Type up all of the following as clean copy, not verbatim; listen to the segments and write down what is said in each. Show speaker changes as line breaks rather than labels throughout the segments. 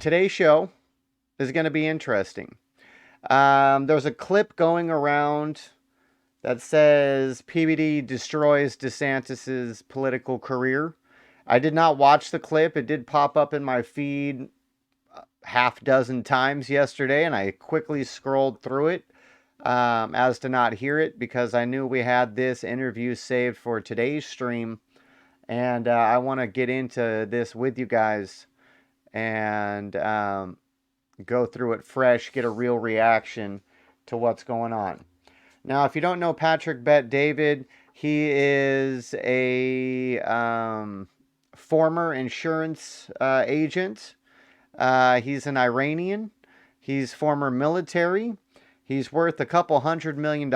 today's show is going to be interesting. There was a clip going around that says PBD destroys DeSantis's political career. I did not watch the clip. It did pop up in my feed half dozen times yesterday, and I quickly scrolled through it as to not hear it because I knew we had this interview saved for today's stream, and I want to get into this with you guys and go through it fresh, get a real reaction to what's going on. Now, if you don't know Patrick Bet-David, he is a former insurance agent. He's an Iranian. He's former military. He's worth a couple $100 million.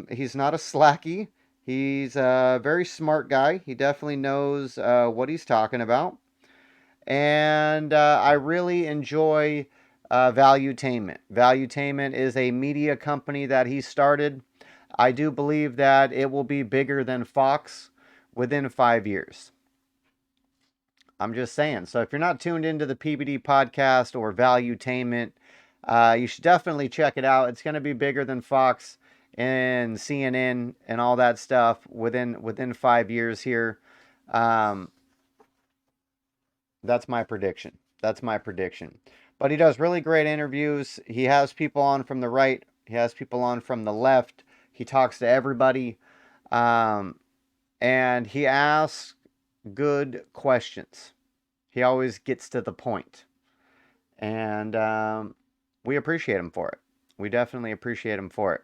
He's not a slacky. He's a very smart guy. He definitely knows what he's talking about. And I really enjoy Valuetainment. Valuetainment is a media company that he started. I do believe that it will be bigger than Fox within 5 years. I'm just saying. So if you're not tuned into the PBD podcast or Valuetainment, you should definitely check it out. It's going to be bigger than Fox and CNN and all that stuff within 5 years here. That's my prediction. But he does really great interviews. He has people on from the right. He has people on from the left. He talks to everybody. And he asks good questions. He always gets to the point. And we appreciate him for it. We definitely appreciate him for it.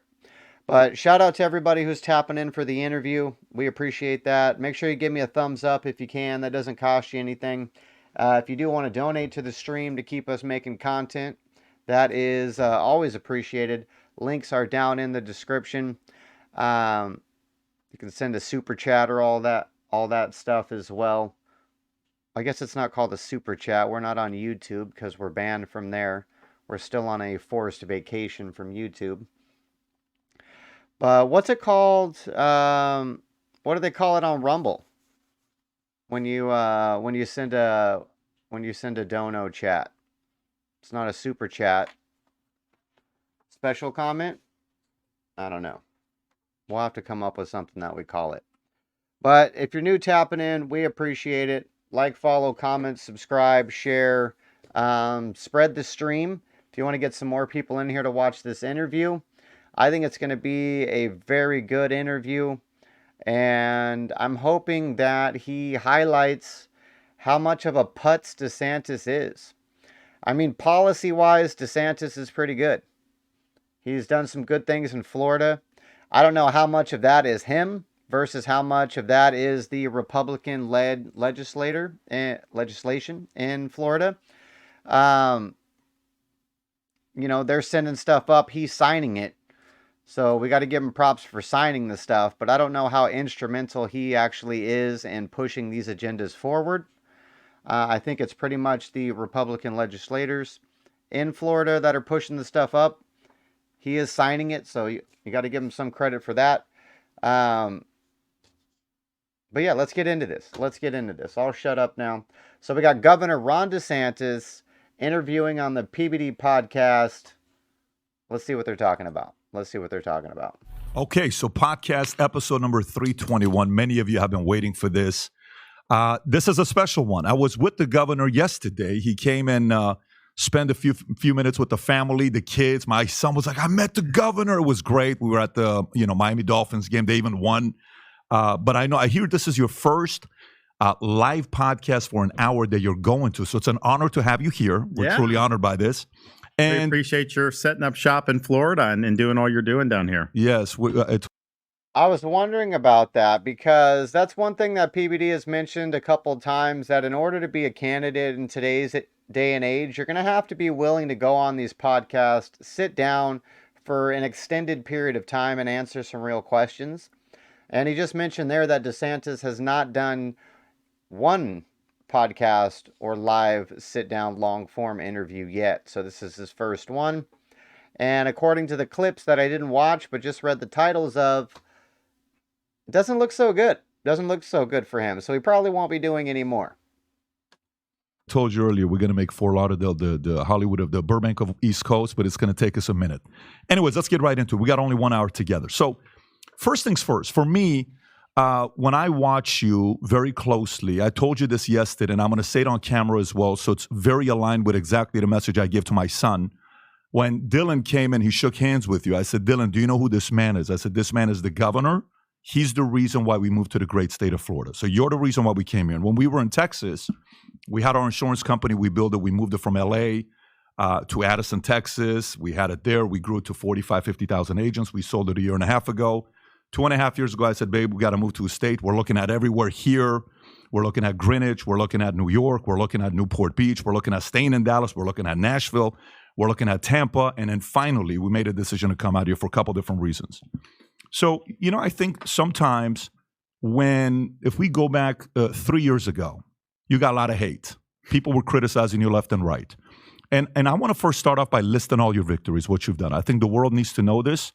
But shout out to everybody who's tapping in for the interview. We appreciate that. Make sure you give me a thumbs up if you can. That doesn't cost you anything. If you do want to donate to the stream to keep us making content, that is always appreciated. Links are down in the description. You can send a super chat or all that stuff as well. I guess it's not called a super chat. We're not on YouTube because we're banned from there. We're still on a forced vacation from YouTube. But what's it called? What do they call it on Rumble? When you send a dono chat. It's not a super chat. Special comment? I don't know. We'll have to come up with something that we call it. But if you're new tapping in, we appreciate it. Like, follow, comment, subscribe, share, spread the stream. If you want to get some more people in here to watch this interview, I think it's going to be a very good interview. And I'm hoping that he highlights how much of a putz DeSantis is. I mean, policy-wise, DeSantis is pretty good. He's done some good things in Florida. I don't know how much of that is him versus how much of that is the Republican-led legislation in Florida. They're sending stuff up. He's signing it. So we got to give him props for signing the stuff. But I don't know how instrumental he actually is in pushing these agendas forward. I think it's pretty much the Republican legislators in Florida that are pushing the stuff up. He is signing it, so you got to give him some credit for that. But yeah, let's get into this. I'll shut up now. So we got Governor Ron DeSantis interviewing on the PBD podcast. Let's see what they're talking about.
Okay, so podcast episode number 321. Many of you have been waiting for this. This is a special one. I was with the governor yesterday. He came and spent a few minutes with the family, the kids. My son was like, I met the governor. It was great. We were at the Miami Dolphins game. They even won. But I hear this is your first live podcast for an hour that you're going to. So it's an honor to have you here. We're truly honored by this.
And we appreciate your setting up shop in Florida and doing all you're doing down here.
Yes.
I was wondering about that because that's one thing that PBD has mentioned a couple of times, that in order to be a candidate in today's day and age, you're going to have to be willing to go on these podcasts, sit down for an extended period of time and answer some real questions. And he just mentioned there that DeSantis has not done one podcast or live sit-down long-form interview yet. So this is his first one. And according to the clips that I didn't watch but just read the titles of, it doesn't look so good. Doesn't look so good for him. So he probably won't be doing any more.
Told you earlier, we're going to make Fort Lauderdale the Hollywood of the Burbank of East Coast, but it's going to take us a minute. Anyways, let's get right into it. We got only 1 hour together. So first things first, for me, when I watch you very closely, I told you this yesterday, and I'm going to say it on camera as well, so it's very aligned with exactly the message I give to my son. When Dylan came and he shook hands with you, I said, Dylan, do you know who this man is? I said, this man is the governor. He's the reason why we moved to the great state of Florida. So you're the reason why we came here. And when we were in Texas, we had our insurance company. We built it. We moved it from L.A. To Addison, Texas. We had it there. We grew it to 45, 50,000 agents. We sold it a year and a half ago. 2.5 years ago, I said, babe, we got to move to a state. We're looking at everywhere here. We're looking at Greenwich. We're looking at New York. We're looking at Newport Beach. We're looking at staying in Dallas. We're looking at Nashville. We're looking at Tampa. And then finally, we made a decision to come out here for a couple different reasons. So, I think sometimes if we go back 3 years ago, you got a lot of hate. People were criticizing you left and right. And I want to first start off by listing all your victories, what you've done. I think the world needs to know this.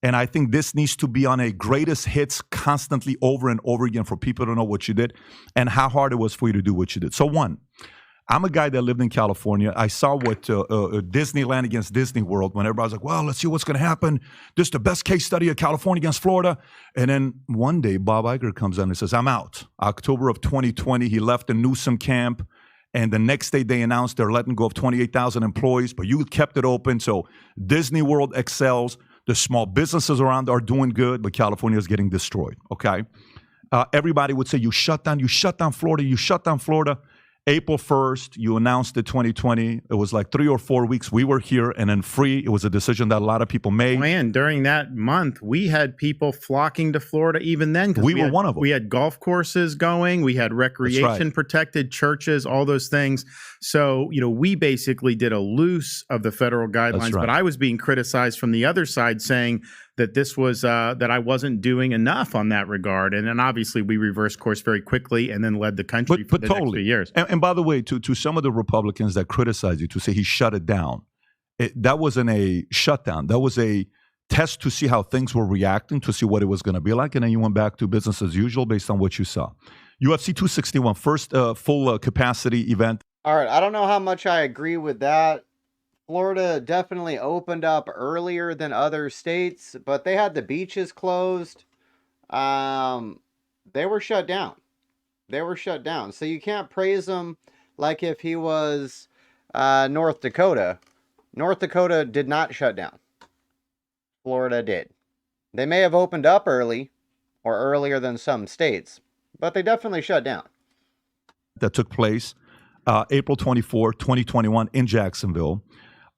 And I think this needs to be on a greatest hits constantly over and over again for people to know what you did and how hard it was for you to do what you did. So one, I'm a guy that lived in California. I saw what Disneyland against Disney World when everybody's like, well, let's see what's going to happen. This is the best case study of California against Florida. And then one day, Bob Iger comes in and says, I'm out. October of 2020, he left the Newsom camp. And the next day, they announced they're letting go of 28,000 employees. But you kept it open. So Disney World excels. The small businesses around are doing good. But California is getting destroyed. Okay. Everybody would say, you shut down Florida. You shut down Florida. April 1st, you announced it 2020. It was like 3 or 4 weeks. We were here and then free. It was a decision that a lot of people made.
Man, during that month, we had people flocking to Florida even then.
We were one of them.
We had golf courses going. We had recreation protected churches, all those things. So, we basically did a loose of the federal guidelines. But I was being criticized from the other side saying that this was that I wasn't doing enough on that regard. And then obviously we reversed course very quickly and then led the country for the next few years.
And by the way, to some of the Republicans that criticize you to say he shut it down, that wasn't a shutdown. That was a test to see how things were reacting, to see what it was going to be like. And then you went back to business as usual based on what you saw. UFC 261, first full capacity event.
All right. I don't know how much I agree with that. Florida definitely opened up earlier than other states, but they had the beaches closed. They were shut down. So you can't praise them like if he was North Dakota. North Dakota did not shut down. Florida did. They may have opened up early or earlier than some states, but they definitely shut down.
That took place April 24, 2021 in Jacksonville.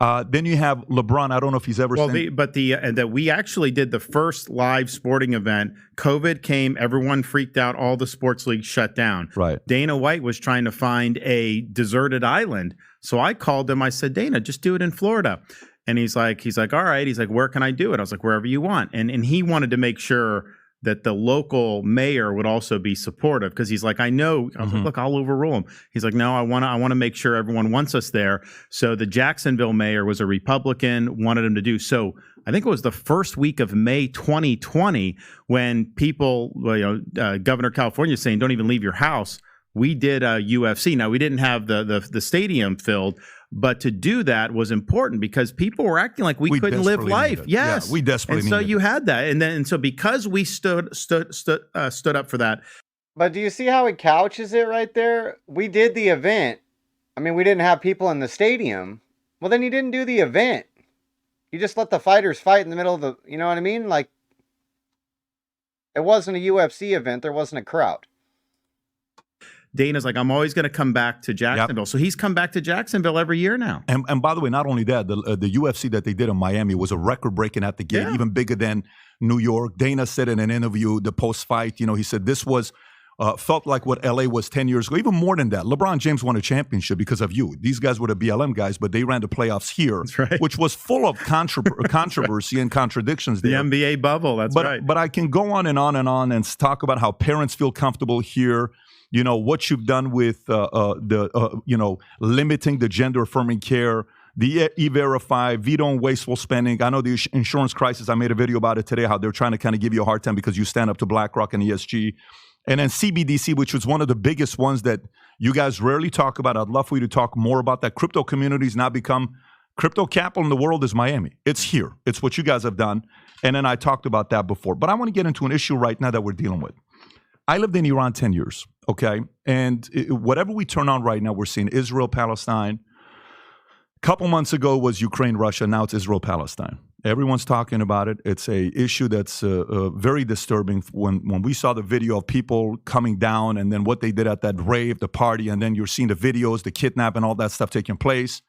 Then you have LeBron. I don't know if he's ever seen.
That we actually did the first live sporting event. COVID came, everyone freaked out, all the sports leagues shut down.
Right.
Dana White was trying to find a deserted island. So I called him. I said, Dana, just do it in Florida. And he's like, all right. He's like, where can I do it? I was like, wherever you want. And he wanted to make sure that the local mayor would also be supportive because he's like, I know. I was like, look, I'll overrule him. He's like, no, I want to make sure everyone wants us there. So the Jacksonville mayor was a Republican, wanted him to do so. I think it was the first week of May 2020 when people, Governor California is saying, don't even leave your house. We did a UFC. Now we didn't have the stadium filled. But to do that was important because people were acting like we couldn't live life. Yes,
yeah, we desperately needed it.
And so you had that, and so because we stood up for that.
But do you see how he couches it right there? We did the event. I mean, we didn't have people in the stadium. Well, then you didn't do the event. You just let the fighters fight in the middle of the. You know what I mean? Like, it wasn't a UFC event. There wasn't a crowd.
Dana's like, I'm always going to come back to Jacksonville. Yep. So he's come back to Jacksonville every year now.
And by the way, not only that, the UFC that they did in Miami was a record-breaking at the gate, even bigger than New York. Dana said in an interview, the post-fight, he said this was felt like what LA was 10 years ago, even more than that. LeBron James won a championship because of you. These guys were the BLM guys, but they ran the playoffs here, which was full of controversy and contradictions there.
The NBA bubble, that's right.
But I can go on and talk about how parents feel comfortable here. What you've done with limiting the gender affirming care, the E-Verify, veto on wasteful spending. I know the insurance crisis. I made a video about it today, how they're trying to kind of give you a hard time because you stand up to BlackRock and ESG. And then CBDC, which was one of the biggest ones that you guys rarely talk about. I'd love for you to talk more about that. Crypto community's now become crypto capital in the world is Miami. It's here. It's what you guys have done. And then I talked about that before. But I want to get into an issue right now that we're dealing with. I lived in Iran 10 years, okay? And whatever we turn on right now, we're seeing Israel, Palestine. A couple months ago was Ukraine, Russia. Now it's Israel, Palestine. Everyone's talking about it. It's a issue that's very disturbing. When we saw the video of people coming down and then what they did at that rave, the party, and then you're seeing the videos, the kidnapping, all that stuff taking place.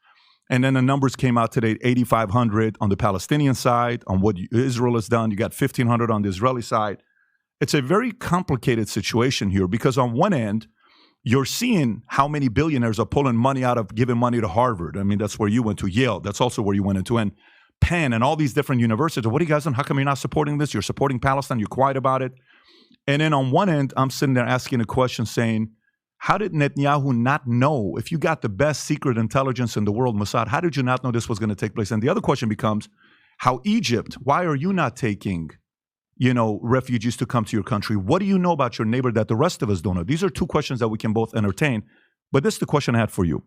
And then the numbers came out today, 8,500 on the Palestinian side, on what Israel has done. You got 1,500 on the Israeli side. It's a very complicated situation here because on one end, you're seeing how many billionaires are pulling money out of giving money to Harvard. I mean, that's where you went to, Yale. That's also where you went into, and Penn and all these different universities. What are you guys doing? How come you're not supporting this? You're supporting Palestine. You're quiet about it. And then on one end, I'm sitting there asking a question saying, how did Netanyahu not know? If you got the best secret intelligence in the world, Mossad, how did you not know this was going to take place? And the other question becomes, how Egypt, why are you not taking, refugees to come to your country? What do you know about your neighbor that the rest of us don't know? These are two questions that we can both entertain. But this is the question I had for you.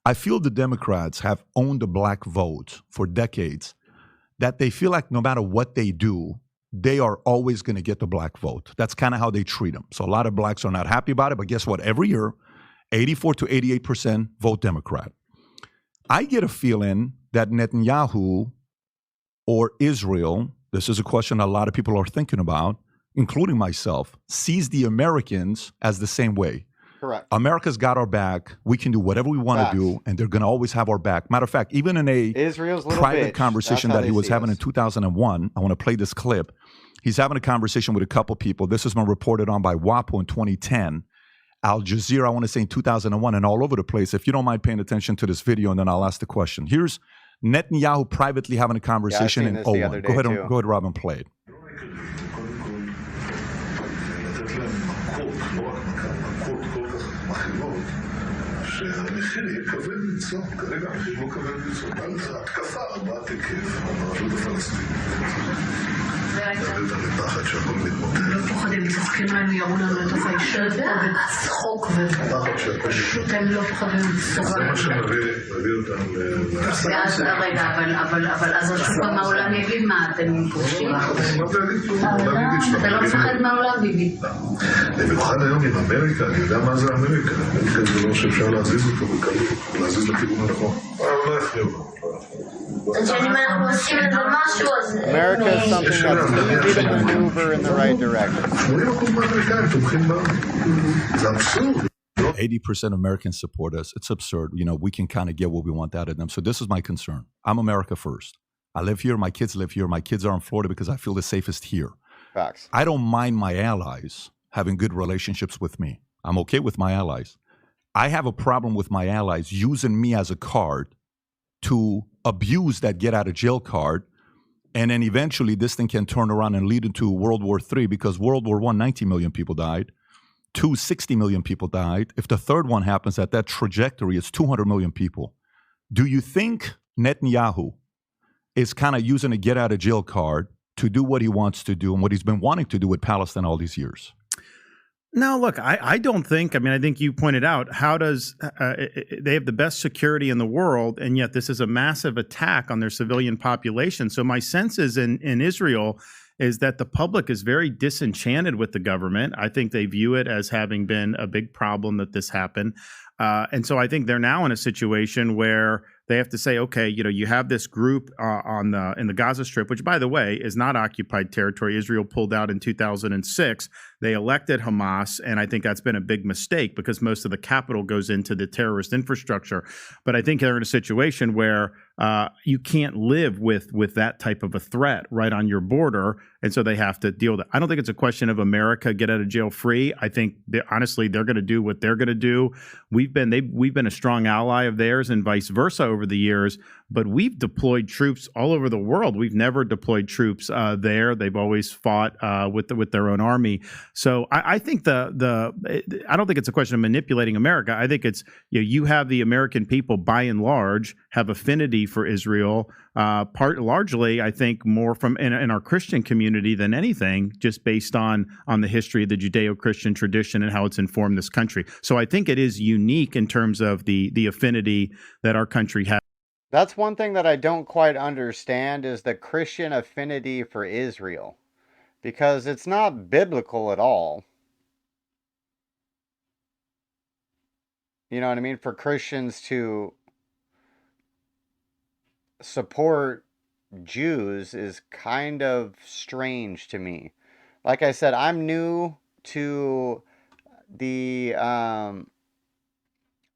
I feel the Democrats have owned the black vote for decades, that they feel like no matter what they do, they are always going to get the black vote. That's kind of how they treat them. So a lot of blacks are not happy about it, but guess what? Every year, 84 to 88% vote Democrat. I get a feeling that Netanyahu or Israel, this is a question a lot of people are thinking about, including myself, sees the Americans as the same way.
Correct.
America's got our back. We can do whatever we want to do, and they're going to always have our back. Matter of fact, even in a
Israel's
private conversation that he was having in 2001, I want to play this clip. He's having a conversation with a couple people. This has been reported on by WAPO in 2010. Al Jazeera, I want to say in 2001, and all over the place. If you don't mind paying attention to this video, and then I'll ask the question. Here's Netanyahu privately having a conversation in 01. Go ahead, Rob, and play it.
שהמחיר יהיה כבד מנשוא, כרגע המחיר לא כבד מנשוא, התקפה רבת היקף על הרשות הפלסטינית. את הפחד שהכל מתמוטט. לא פוחדים, מצחקים להם יראו לנו את הפיישר וצחוק ופשוט הם לא פוחדים. זה מה שמביא אותם ואז רגע, אבל אז השוק מהעולם יגיד מה, אתם פוגשים? אני לא תגיד כלום, אתה לא מפחד מהעולם, ביבי. במיוחד היום עם אמריקה, אני יודע מה זה אמריקה. אמריקה זה לא שאפשר להזיז אותו בקלות, להזיז לכיוון הנכון. לא יפריעו לו.
America is something that's easy to maneuver in the right direction.
80% Americans support us. It's absurd. We can kind of get what we want out of them. So this is my concern. I'm America first. I live here. My kids live here. My kids are in Florida because I feel the safest here.
Facts.
I don't mind my allies having good relationships with me. I'm okay with my allies. I have a problem with my allies using me as a card to abuse that get out of jail card. And then eventually this thing can turn around and lead into World War III, because World War I, 90 million people died. 2, 60 million people died. If the third one happens at that trajectory, it's 200 million people. Do you think Netanyahu is kind of using a get out of jail card to do what he wants to do and what he's been wanting to do with Palestine all these years?
No, look, I don't think, I think you pointed out, how does, they have the best security in the world, and yet this is a massive attack on their civilian population. So my sense is in Israel is that the public is very disenchanted with the government. I think they view it as having been a big problem that this happened. And so I think they're now in a situation where they have to say, okay, you have this group in the Gaza Strip, which, by the way, is not occupied territory. Israel pulled out in 2006. They elected Hamas, and I think that's been a big mistake because most of the capital goes into the terrorist infrastructure. But I think they're in a situation where you can't live with that type of a threat right on your border, and so they have to deal with it. I don't think it's a question of America get out of jail free. I think honestly they're going to do what they're going to do. We've been a strong ally of theirs, and vice versa over the years. but we've deployed troops all over the world. We've never deployed troops there. They've always fought with their own army. So I think I don't think it's a question of manipulating America. I think it's, you have the American people by and large have affinity for Israel, largely, I think, more from in our Christian community than anything, just based on the history of the Judeo-Christian tradition and how it's informed this country. So I think it is unique in terms of the affinity that our country has.
That's one thing that I don't quite understand, is the Christian affinity for Israel, because it's not biblical at all. You know what I mean? For Christians to support Jews is kind of strange to me. Like I said, I'm new to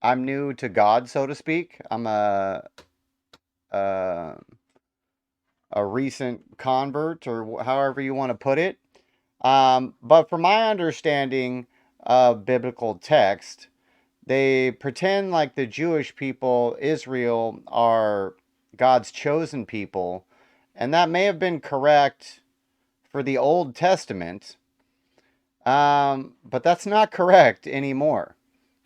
I'm new to God, so to speak. I'm a recent convert, or however you want to put it. But from my understanding of biblical text, they pretend like the Jewish people, Israel, are God's chosen people, and that may have been correct for the Old Testament, but that's not correct anymore.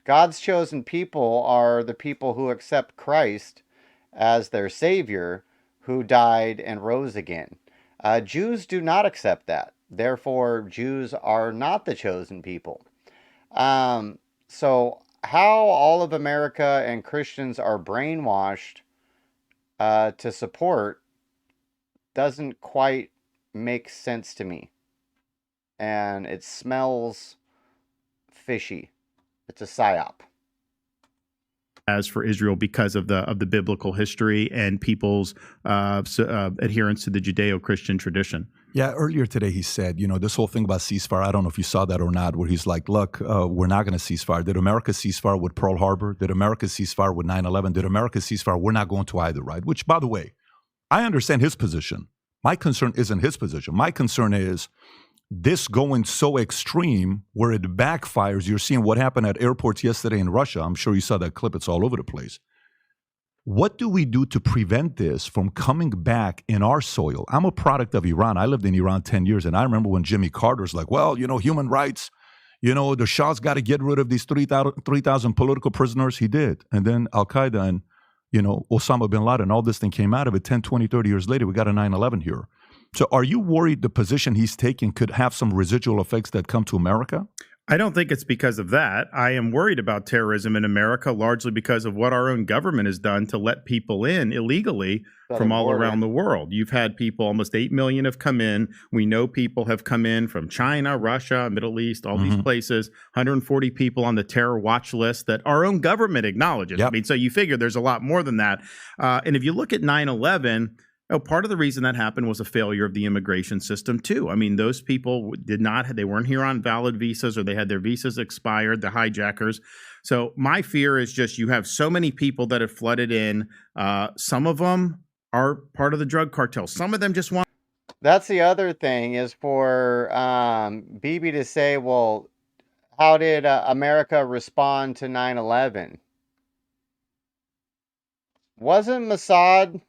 God's chosen people are the people who accept Christ as their Savior, who died and rose again. Jews do not accept that. Therefore, Jews are not the chosen people. So how all of America and Christians are brainwashed to support doesn't quite make sense to me. And it smells fishy. It's a psyop.
As for Israel, because of the biblical history and people's adherence to the Judeo-Christian tradition.
Yeah, earlier today he said, this whole thing about ceasefire, I don't know if you saw that or not, where he's like, look, we're not going to ceasefire. Did America ceasefire with Pearl Harbor? Did America ceasefire with 9/11? Did America ceasefire? We're not going to either, right? Which, by the way, I understand his position. My concern isn't his position. My concern is this going so extreme where it backfires. You're seeing what happened at airports yesterday in Russia. I'm sure you saw that clip. It's all over the place. What do we do to prevent this from coming back in our soil? I'm a product of Iran. I lived in Iran 10 years, and I remember when Jimmy Carter's like, well, human rights, the Shah's got to get rid of these 3,000 political prisoners. He did. And then Al-Qaeda and, Osama bin Laden, all this thing came out of it. 10, 20, 30 years later, we got a 9/11 here. So are you worried the position he's taking could have some residual effects that come to America?
I don't think it's because of that. I am worried about terrorism in America, largely because of what our own government has done to let people in illegally from all around the world. You've had people, almost 8 million have come in. We know people have come in from China, Russia, Middle East, all these places, 140 people on the terror watch list that our own government acknowledges.
Yep.
I mean, so you figure there's a lot more than that. And if you look at 9/11, part of the reason that happened was a failure of the immigration system too. I mean, those people they weren't here on valid visas, or they had their visas expired, the hijackers. So my fear is just you have so many people that have flooded in. Some of them are part of the drug cartel. Some of them just want.
That's the other thing, is for Bibi to say, well, how did America respond to 9/11? Wasn't Mossad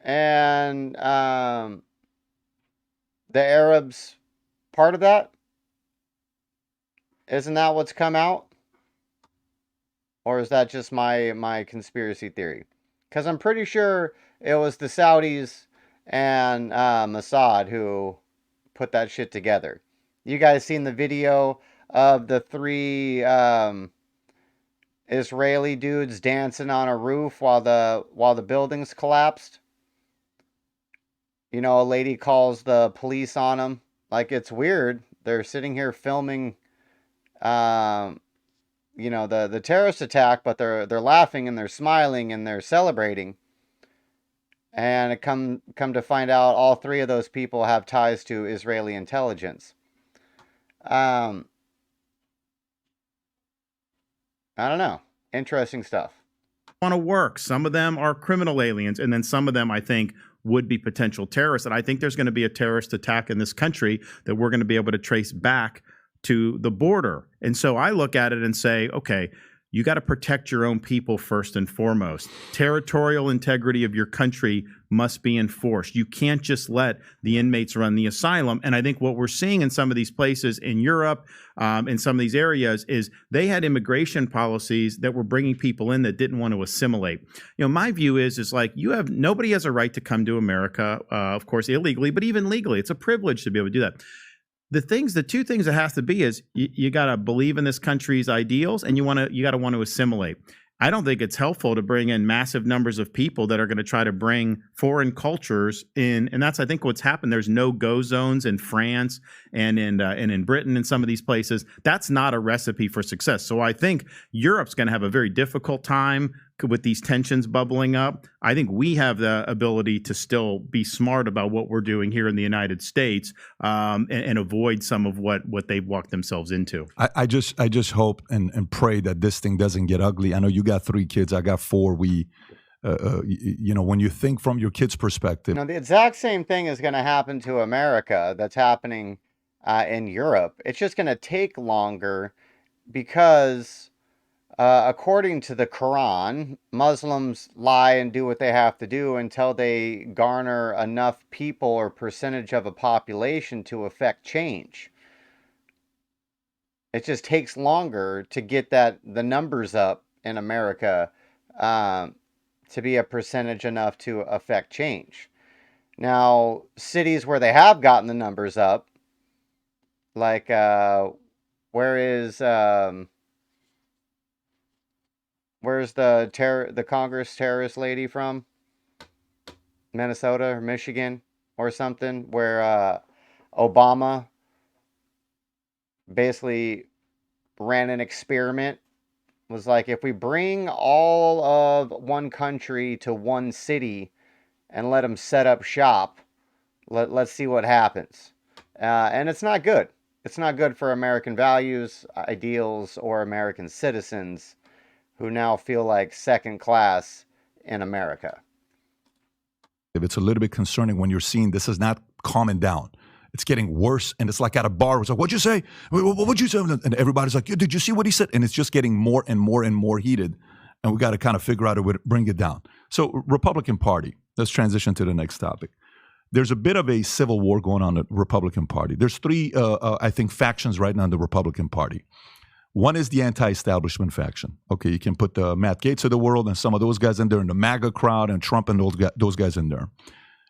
and the Arabs part of that? Isn't that what's come out? Or is that just my conspiracy theory? Because I'm pretty sure it was the Saudis and Mossad who put that shit together. You guys seen the video of the 3 Israeli dudes dancing on a roof while the buildings collapsed? A lady calls the police on them. Like, it's weird. They're sitting here filming, the terrorist attack, but they're laughing and they're smiling and they're celebrating. And it come to find out, all 3 of those people have ties to Israeli intelligence. I don't know. Interesting stuff.
Want to work. Some of them are criminal aliens, and then some of them, I think, would be potential terrorists. And I think there's going to be a terrorist attack in this country that we're going to be able to trace back to the border. And so I look at it and say, okay, you got to protect your own people first and foremost. Territorial integrity of your country must be enforced. You can't just let the inmates run the asylum. And I think what we're seeing in some of these places in Europe, in some of these areas, is they had immigration policies that were bringing people in that didn't want to assimilate. My view is like nobody has a right to come to America, of course, illegally, but even legally. It's a privilege to be able to do that. The two things that has to be is you got to believe in this country's ideals, and you got to want to assimilate. I don't think it's helpful to bring in massive numbers of people that are going to try to bring foreign cultures in, and that's I think what's happened. There's no-go zones in France and in Britain and some of these places. That's not a recipe for success. So I think Europe's going to have a very difficult time with these tensions bubbling up. I think we have the ability to still be smart about what we're doing here in the United States and avoid some of what they've walked themselves into.
I just hope and pray that this thing doesn't get ugly. I know you got 3 kids. I got 4. We, when you think from your kids' perspective.
The exact same thing is going to happen to America that's happening in Europe. It's just going to take longer because according to the Quran, Muslims lie and do what they have to do until they garner enough people or percentage of a population to affect change. It just takes longer to get the numbers up in America to be a percentage enough to affect change. Now, cities where they have gotten the numbers up, like where's the Congress terrorist lady from? Minnesota or Michigan or something, where Obama basically ran an experiment. Was like, if we bring all of one country to one city and let them set up shop, let's see what happens. And it's not good. It's not good for American values, ideals, or American citizens who now feel like second class in America.
It's a little bit concerning when you're seeing this is not calming down. It's getting worse, and it's like at a bar. It's like, what'd you say? What'd you say? And everybody's like, did you see what he said? And it's just getting more and more and more heated, and we got to kind of figure out a way to bring it down. So Republican Party, let's transition to the next topic. There's a bit of a civil war going on in the Republican Party. There's 3, I think, factions right now in the Republican Party. One is the anti-establishment faction. Okay, you can put the Matt Gaetz of the world and some of those guys in there, and the MAGA crowd and Trump and those guys in there.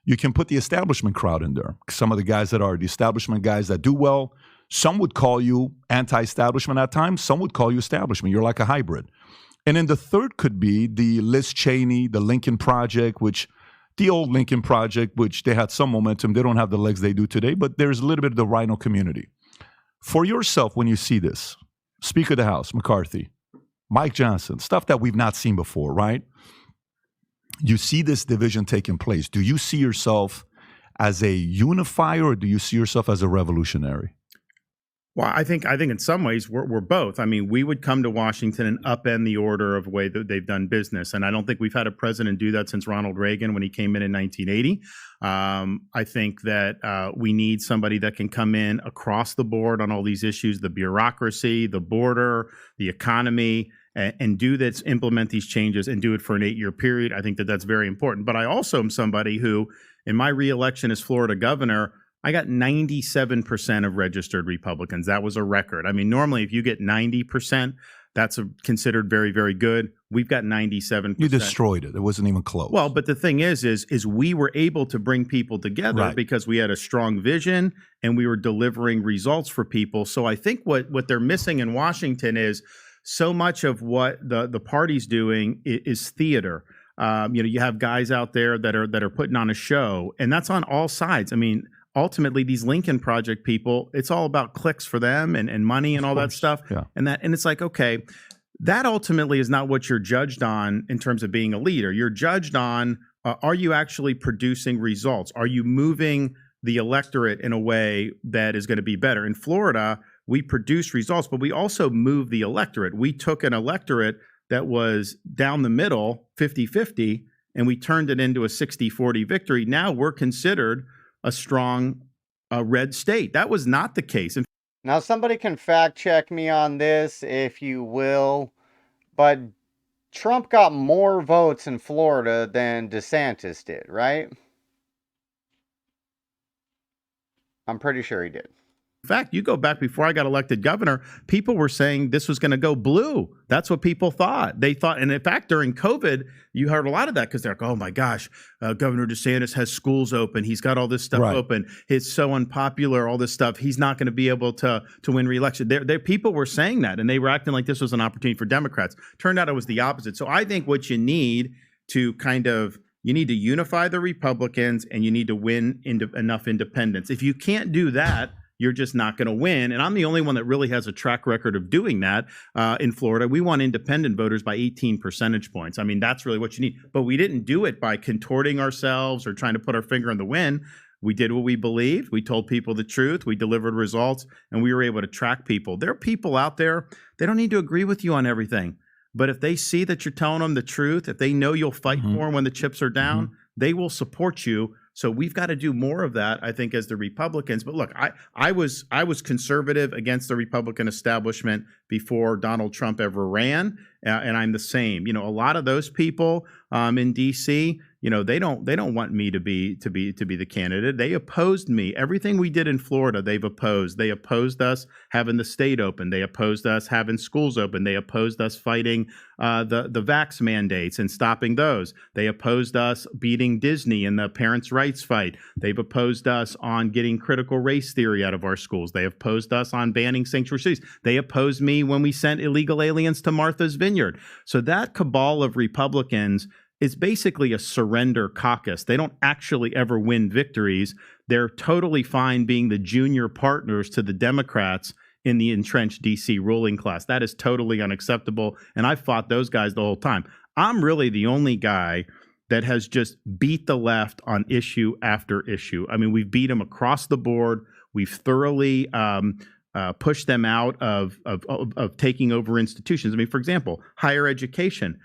You can put the establishment crowd in there. Some of the guys that are the establishment guys that do well. Some would call you anti-establishment at times. Some would call you establishment. You're like a hybrid. And then the third could be the Liz Cheney, the Lincoln Project, the old Lincoln Project, which they had some momentum. They don't have the legs they do today, but there's a little bit of the rhino community. For yourself, when you see this, Speaker of the House, McCarthy, Mike Johnson, stuff that we've not seen before, right? You see this division taking place. Do you see yourself as a unifier, or do you see yourself as a revolutionary?
Well, I think in some ways we're both. I mean, we would come to Washington and upend the order of the way that they've done business, and I don't think we've had a president do that since Ronald Reagan when he came in 1980. I think that we need somebody that can come in across the board on all these issues: the bureaucracy, the border, the economy, and do this, implement these changes, and do it for an 8-year period. I think that that's very important. But I also am somebody who, in my reelection as Florida governor, I got 97% of registered Republicans. That was a record. I mean, normally if you get 90%, that's considered very, very good. We've got 97%.
You destroyed it. It wasn't even close.
Well, but the thing is we were able to bring people together because we had a strong vision and we were delivering results for people. So I think what they're missing in Washington is so much of what the party's doing is theater. You have guys out there that are putting on a show, and that's on all sides. I mean, ultimately, these Lincoln Project people, it's all about clicks for them and money and all that stuff.
Yeah.
And it's like, okay, that ultimately is not what you're judged on in terms of being a leader. You're judged on, are you actually producing results? Are you moving the electorate in a way that is going to be better? In Florida, we produce results, but we also move the electorate. We took an electorate that was down the middle, 50-50, and we turned it into a 60-40 victory. Now we're considered a strong red state. That was not the case.
Now, somebody can fact check me on this, if you will, But Trump got more votes in Florida than DeSantis did, right? I'm pretty sure he did.
In fact, you go back before I got elected governor, people were saying this was going to go blue. That's what people thought. They thought, and in fact, during COVID, you heard a lot of that because they're like, oh my gosh, Governor DeSantis has schools open. He's got all this stuff open. He's so unpopular, all this stuff. He's not going to be able to win re-election. People were saying that, and they were acting like this was an opportunity for Democrats. Turned out it was the opposite. So I think what you need to you need to unify the Republicans and you need to win enough independents. If you can't do that, you're just not going to win. And I'm the only one that really has a track record of doing that in Florida. We won independent voters by 18 percentage points. I mean, that's really what you need. But we didn't do it by contorting ourselves or trying to put our finger on the win. We did what we believed. We told people the truth. We delivered results, and we were able to track people. There are people out there, they don't need to agree with you on everything. But if they see that you're telling them the truth, if they know you'll fight for them when the chips are down, they will support you. So we've got to do more of that, I think, as the Republicans. But look, I was conservative against the Republican establishment before Donald Trump ever ran, and I'm the same. You know, a lot of those people in D.C., you know, they don't want me to be the candidate. They opposed me. Everything we did in Florida, they've opposed. They opposed us having the state open. They opposed us having schools open. They opposed us fighting the vax mandates and stopping those. They opposed us beating Disney in the parents' rights fight. They've opposed us on getting critical race theory out of our schools. They opposed us on banning sanctuary cities. They opposed me when we sent illegal aliens to Martha's Vineyard. So that cabal of Republicans is basically a surrender caucus. They don't actually ever win victories. They're totally fine being the junior partners to the Democrats in the entrenched DC ruling class. That is totally unacceptable. And I've fought those guys the whole time. I'm really the only guy that has just beat the left on issue after issue. I mean, we've beat them across the board. We've thoroughly pushed them out of taking over institutions. I mean, for example, higher education.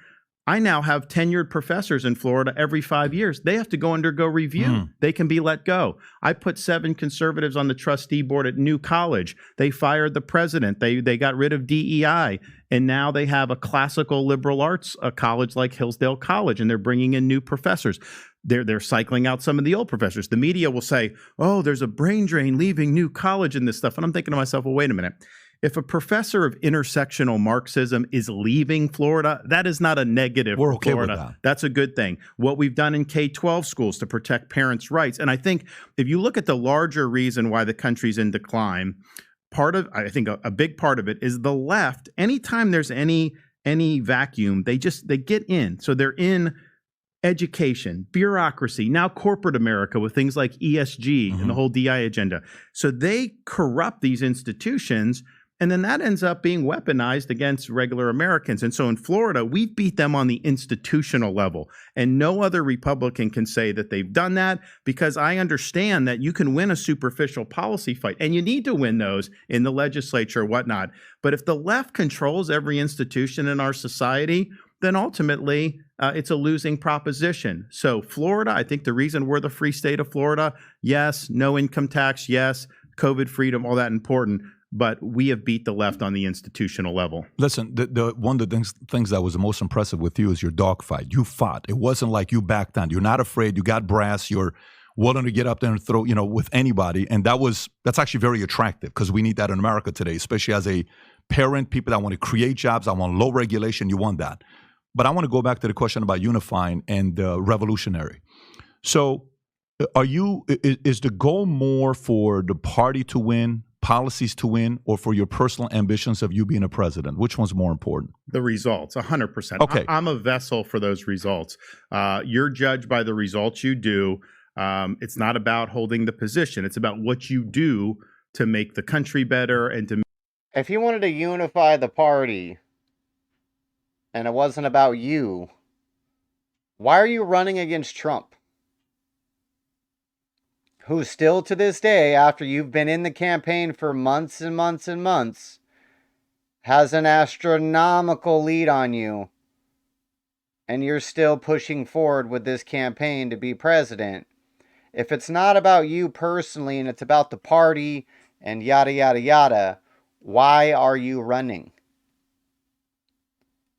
I now have tenured professors in Florida every 5 years. They have to undergo review. They can be let go. I put 7 conservatives on the trustee board at New College. They fired the president. They got rid of DEI. And now they have a classical liberal arts college like Hillsdale College, and they're bringing in new professors. They're cycling out some of the old professors. The media will say, oh, there's a brain drain leaving New College and this stuff. And I'm thinking to myself, well, wait a minute. If a professor of intersectional Marxism is leaving Florida, that is not a negative for Florida.
With that.
That's a good thing. What we've done in K-12 schools to protect parents' rights. And I think if you look at the larger reason why the country's in decline, I think a big part of it is the left. Anytime there's any vacuum, they get in. So they're in education, bureaucracy, now corporate America with things like ESG and the whole DI agenda. So they corrupt these institutions, and then that ends up being weaponized against regular Americans. And so in Florida, we beat them on the institutional level. And no other Republican can say that they've done that, because I understand that you can win a superficial policy fight, and you need to win those in the legislature or whatnot. But if the left controls every institution in our society, then ultimately it's a losing proposition. So Florida, I think the reason we're the free state of Florida, yes, no income tax, yes, COVID freedom, all that important, but we have beat the left on the institutional level.
Listen, the one of the things that was the most impressive with you is your dogfight. You fought. It wasn't like you backed down. You're not afraid. You got brass. You're willing to get up there and throw, with anybody. And that's actually very attractive, because we need that in America today, especially as a parent, people that want to create jobs, I want low regulation. You want that. But I want to go back to the question about unifying and revolutionary. So is the goal more for the party to win, policies to win, or for your personal ambitions of you being a president? Which one's more important?
The results, 100%.
Okay.
I'm a vessel for those results. You're judged by the results you do. It's not about holding the position. It's about what you do to make the country better and to...
If you wanted to unify the party and it wasn't about you, why are you running against Trump? Who still to this day, after you've been in the campaign for months and months and months, has an astronomical lead on you, and you're still pushing forward with this campaign to be president. If it's not about you personally and it's about the party and yada, yada, yada, why are you running?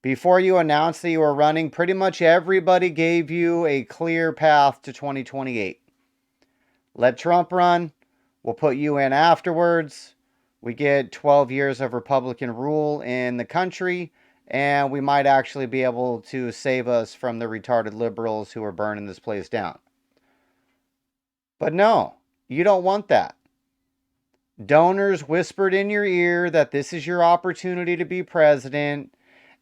Before you announced that you were running, pretty much everybody gave you a clear path to 2028. Let Trump run. We'll put you in afterwards. We get 12 years of Republican rule in the country, and we might actually be able to save us from the retarded liberals who are burning this place down. But no, you don't want that. Donors whispered in your ear that this is your opportunity to be president,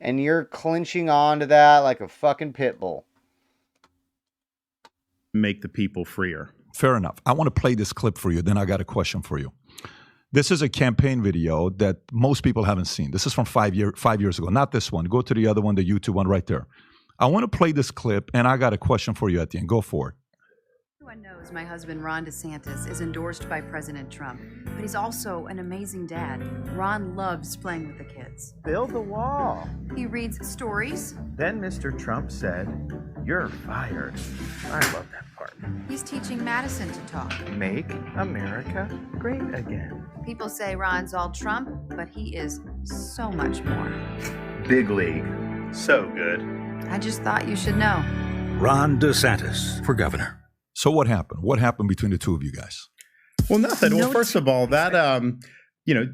and you're clinching on to that like a fucking pit bull.
Make the people freer.
Fair enough. I want to play this clip for you. Then I got a question for you. This is a campaign video that most people haven't seen. This is from 5 years ago. Not this one. Go to the other one, the YouTube one right there. I want to play this clip, and I got a question for you at the end. Go for it.
Everyone knows my husband, Ron DeSantis, is endorsed by President Trump, but he's also an amazing dad. Ron loves playing with the kids.
Build the wall.
He reads stories.
Then Mr. Trump said, "You're fired." I love that part.
He's teaching Madison to talk.
Make America great again.
People say Ron's all Trump, but he is so much more.
Big league. So good.
I just thought you should know.
Ron DeSantis for governor.
So what happened? What happened between the two of you guys?
Well, nothing. Well, first of all, that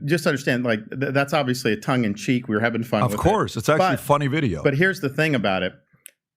just understand, like that's obviously a tongue in cheek. We were having fun.
Of course, it's actually a funny video.
But here's the thing about it: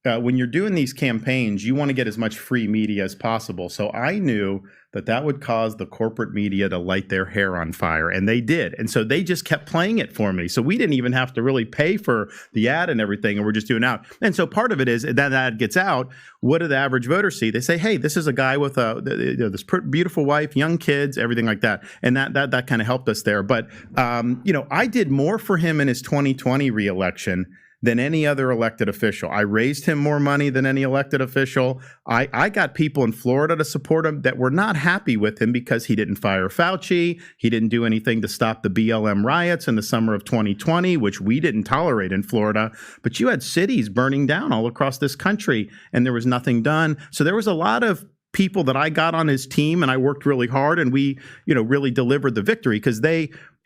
when you're doing these campaigns, you want to get as much free media as possible. So I knew that would cause the corporate media to light their hair on fire, and they did. And so they just kept playing it for me. So we didn't even have to really pay for the ad and everything, and we're just doing it out. And so part of it is that ad gets out. What do the average voters see? They say, "Hey, this is a guy with this beautiful wife, young kids, everything like that." And that kind of helped us there. But I did more for him in his 2020 reelection than any other elected official. I raised him more money than any elected official. I got people in Florida to support him that were not happy with him because he didn't fire Fauci. He didn't do anything to stop the BLM riots in the summer of 2020, which we didn't tolerate in Florida. But you had cities burning down all across this country, and there was nothing done. So there was a lot of people that I got on his team, and I worked really hard, and we, really delivered the victory because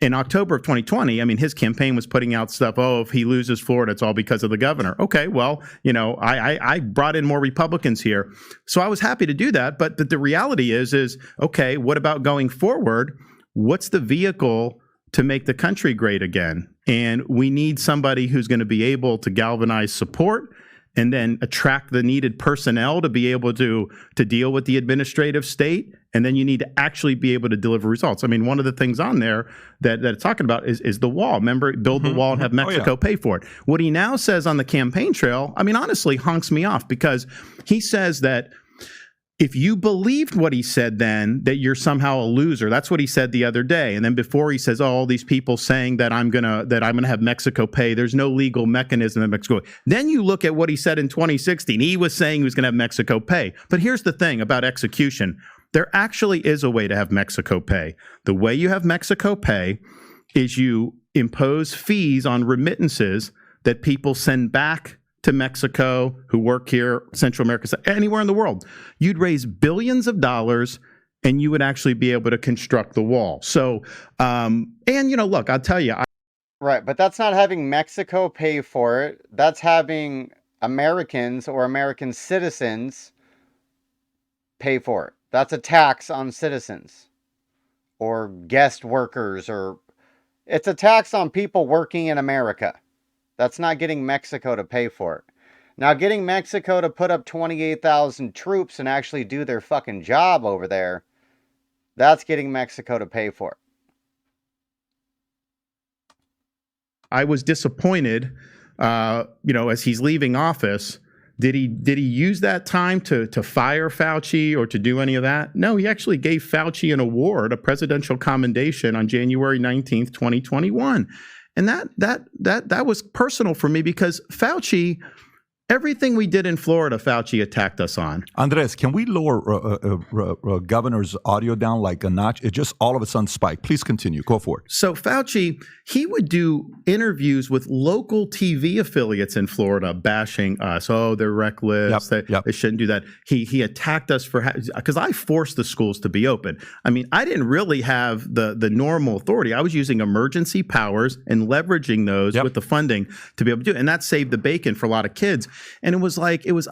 in October of 2020, I mean, his campaign was putting out stuff, if he loses Florida, it's all because of the governor. Okay, well, I brought in more Republicans here. So I was happy to do that. But the reality is, okay, what about going forward? What's the vehicle to make the country great again? And we need somebody who's going to be able to galvanize support and then attract the needed personnel to be able to deal with the administrative state. And then you need to actually be able to deliver results. I mean, one of the things on there that it's talking about is the wall. Remember, build the wall and have Mexico pay for it. What he now says on the campaign trail, I mean, honestly, honks me off because he says that if you believed what he said then, that you're somehow a loser. That's what he said the other day. And then before he says, all these people saying that I'm gonna have Mexico pay. There's no legal mechanism in Mexico. Then you look at what he said in 2016. He was saying he was gonna have Mexico pay. But here's the thing about execution. There actually is a way to have Mexico pay. The way you have Mexico pay is you impose fees on remittances that people send back to Mexico, who work here, Central America, anywhere in the world. You'd raise billions of dollars and you would actually be able to construct the wall. So, look, I'll tell you.
Right, but that's not having Mexico pay for it. That's having Americans or American citizens pay for it. That's a tax on citizens or guest workers, or it's a tax on people working in America. That's not getting Mexico to pay for it. Now, getting Mexico to put up 28,000 troops and actually do their fucking job over there, that's getting Mexico to pay for it.
I was disappointed, as he's leaving office. Did he use that time to fire Fauci or to do any of that? No, he actually gave Fauci an award, a presidential commendation on January 19th, 2021. And that was personal for me because Fauci Everything we did in Florida, Fauci attacked us on.
Andres, can we lower governor's audio down like a notch? It just all of a sudden spiked. Please continue. Go for it.
So Fauci, he would do interviews with local TV affiliates in Florida bashing us. Oh, they're reckless. They shouldn't do that. He attacked us because I forced the schools to be open. I mean, I didn't really have the normal authority. I was using emergency powers and leveraging those with the funding to be able to do it. And that saved the bacon for a lot of kids. And it was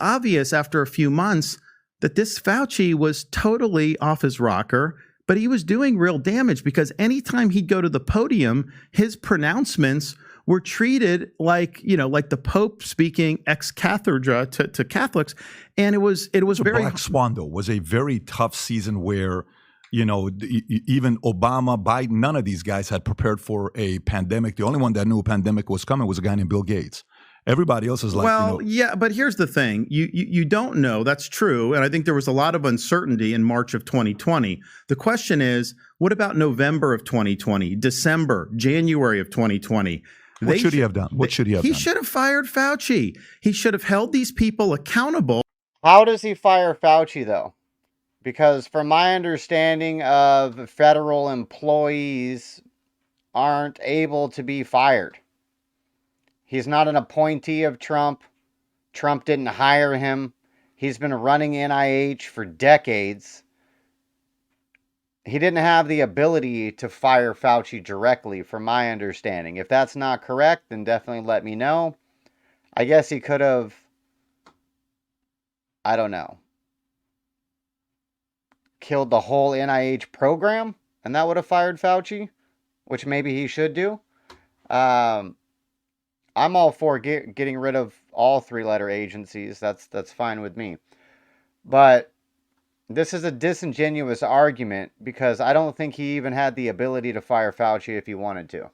obvious after a few months that this Fauci was totally off his rocker, but he was doing real damage because anytime he'd go to the podium, his pronouncements were treated like the Pope speaking ex cathedra to Catholics. And it was very
Black Swan, though, was a very tough season where, even Obama, Biden, none of these guys had prepared for a pandemic. The only one that knew a pandemic was coming was a guy named Bill Gates. Everybody else is like,
yeah, but here's the thing. You don't know. That's true. And I think there was a lot of uncertainty in March of 2020. The question is, what about November of 2020, December, January of 2020?
What should he have done?
He should have fired Fauci. He should have held these people accountable.
How does he fire Fauci, though? Because from my understanding of federal employees aren't able to be fired. He's not an appointee of Trump. Trump didn't hire him. He's been running NIH for decades. He didn't have the ability to fire Fauci directly, from my understanding. If that's not correct, then definitely let me know. I guess he could have, I don't know, killed the whole NIH program, and that would have fired Fauci, which maybe he should do. I'm all for getting rid of all three-letter agencies. That's fine with me. But this is a disingenuous argument because I don't think he even had the ability to fire Fauci if he wanted to.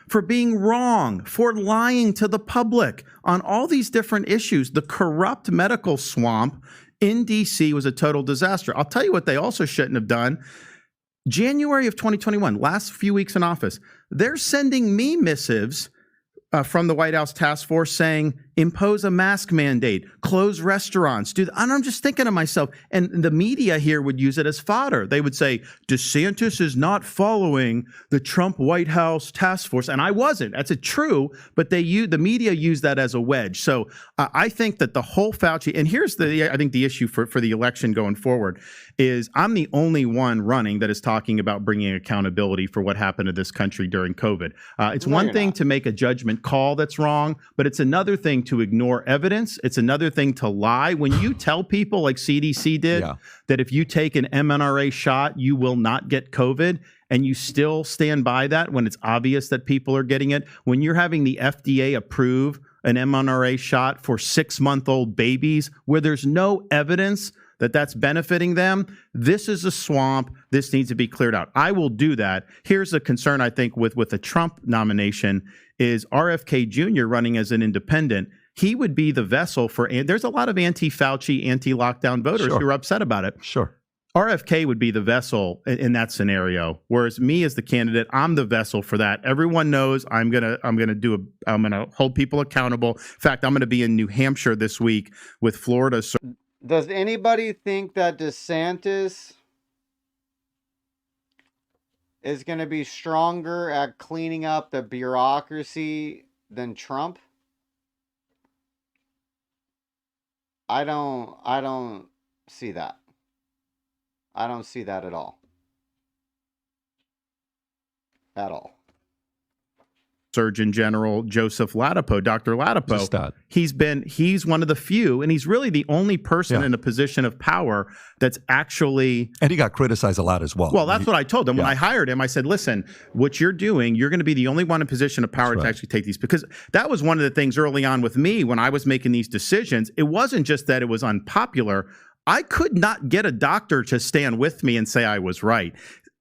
For being wrong, for lying to the public on all these different issues. The corrupt medical swamp in D.C. was a total disaster. I'll tell you what they also shouldn't have done. January of 2021, last few weeks in office, they're sending me missives from the White House task force saying, impose a mask mandate, close restaurants. And I'm just thinking to myself, and the media here would use it as fodder. They would say, DeSantis is not following the Trump White House task force. And I wasn't. That's true. But the media used that as a wedge. So I think that the whole Fauci, and here's I think the issue for the election going forward is I'm the only one running that is talking about bringing accountability for what happened to this country during COVID. It's one thing to make a judgment call that's wrong, but it's another thing to ignore evidence. It's another thing to lie. When you tell people like CDC did that if you take an mRNA shot, you will not get COVID, and you still stand by that when it's obvious that people are getting it, when you're having the FDA approve an mRNA shot for 6-month-old babies where there's no evidence that that's benefiting them, this is a swamp. This needs to be cleared out. I will do that. Here's a concern, I think, with the Trump nomination is RFK Jr. running as an independent. He would be the vessel for, and there's a lot of anti-Fauci, anti-lockdown voters who are upset about it.
Sure.
RFK would be the vessel in that scenario, whereas me as the candidate, I'm the vessel for that. Everyone knows I'm gonna hold people accountable. In fact, I'm gonna be in New Hampshire this week with Florida.
Does anybody think that DeSantis is going to be stronger at cleaning up the bureaucracy than Trump? I don't see that. I don't see that at all. At all.
Surgeon General Joseph Ladapo, Dr. Ladapo, he's one of the few, and he's really the only person in a position of power that's actually.
And he got criticized a lot as well.
Well, that's what I told him when I hired him. I said, listen, what you're doing, you're going to be the only one in position of power to actually take these, because that was one of the things early on with me when I was making these decisions. It wasn't just that it was unpopular. I could not get a doctor to stand with me and say I was right.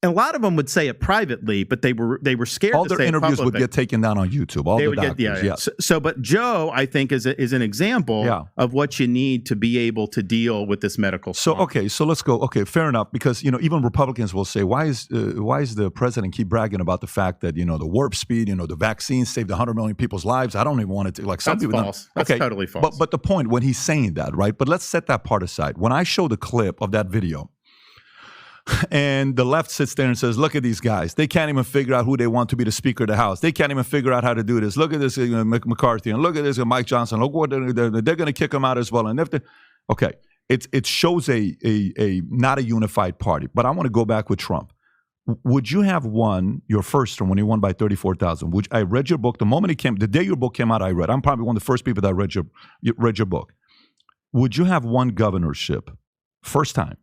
a lot of them would say it privately, but they were scared
All
to
their
say
interviews
it
would
publicly.
get taken down on YouTube. All
They
the
would
doctors,
get
yes.
So, but Joe, I think, is an example of what you need to be able to deal with this medical.
So
storm.
okay, so let's go. Okay, fair enough. Because even Republicans will say, why is the president keep bragging about the fact that the warp speed, the vaccine saved 100 million people's lives? I don't even want to like some
That's
people.
false. That's totally false.
But the point when he's saying that, right? But let's set that part aside. When I show the clip of that video. And the left sits there and says, look at these guys. They can't even figure out who they want to be the Speaker of the House. They can't even figure out how to do this. Look at this McCarthy, and look at this Mike Johnson. Look what they're going to kick him out as well. And if it shows a not a unified party. But I want to go back with Trump. Would you have won your first term when he won by 34,000? I read your book the moment it came. The day your book came out, I read. I'm probably one of the first people that read your book. Would you have won governorship first time?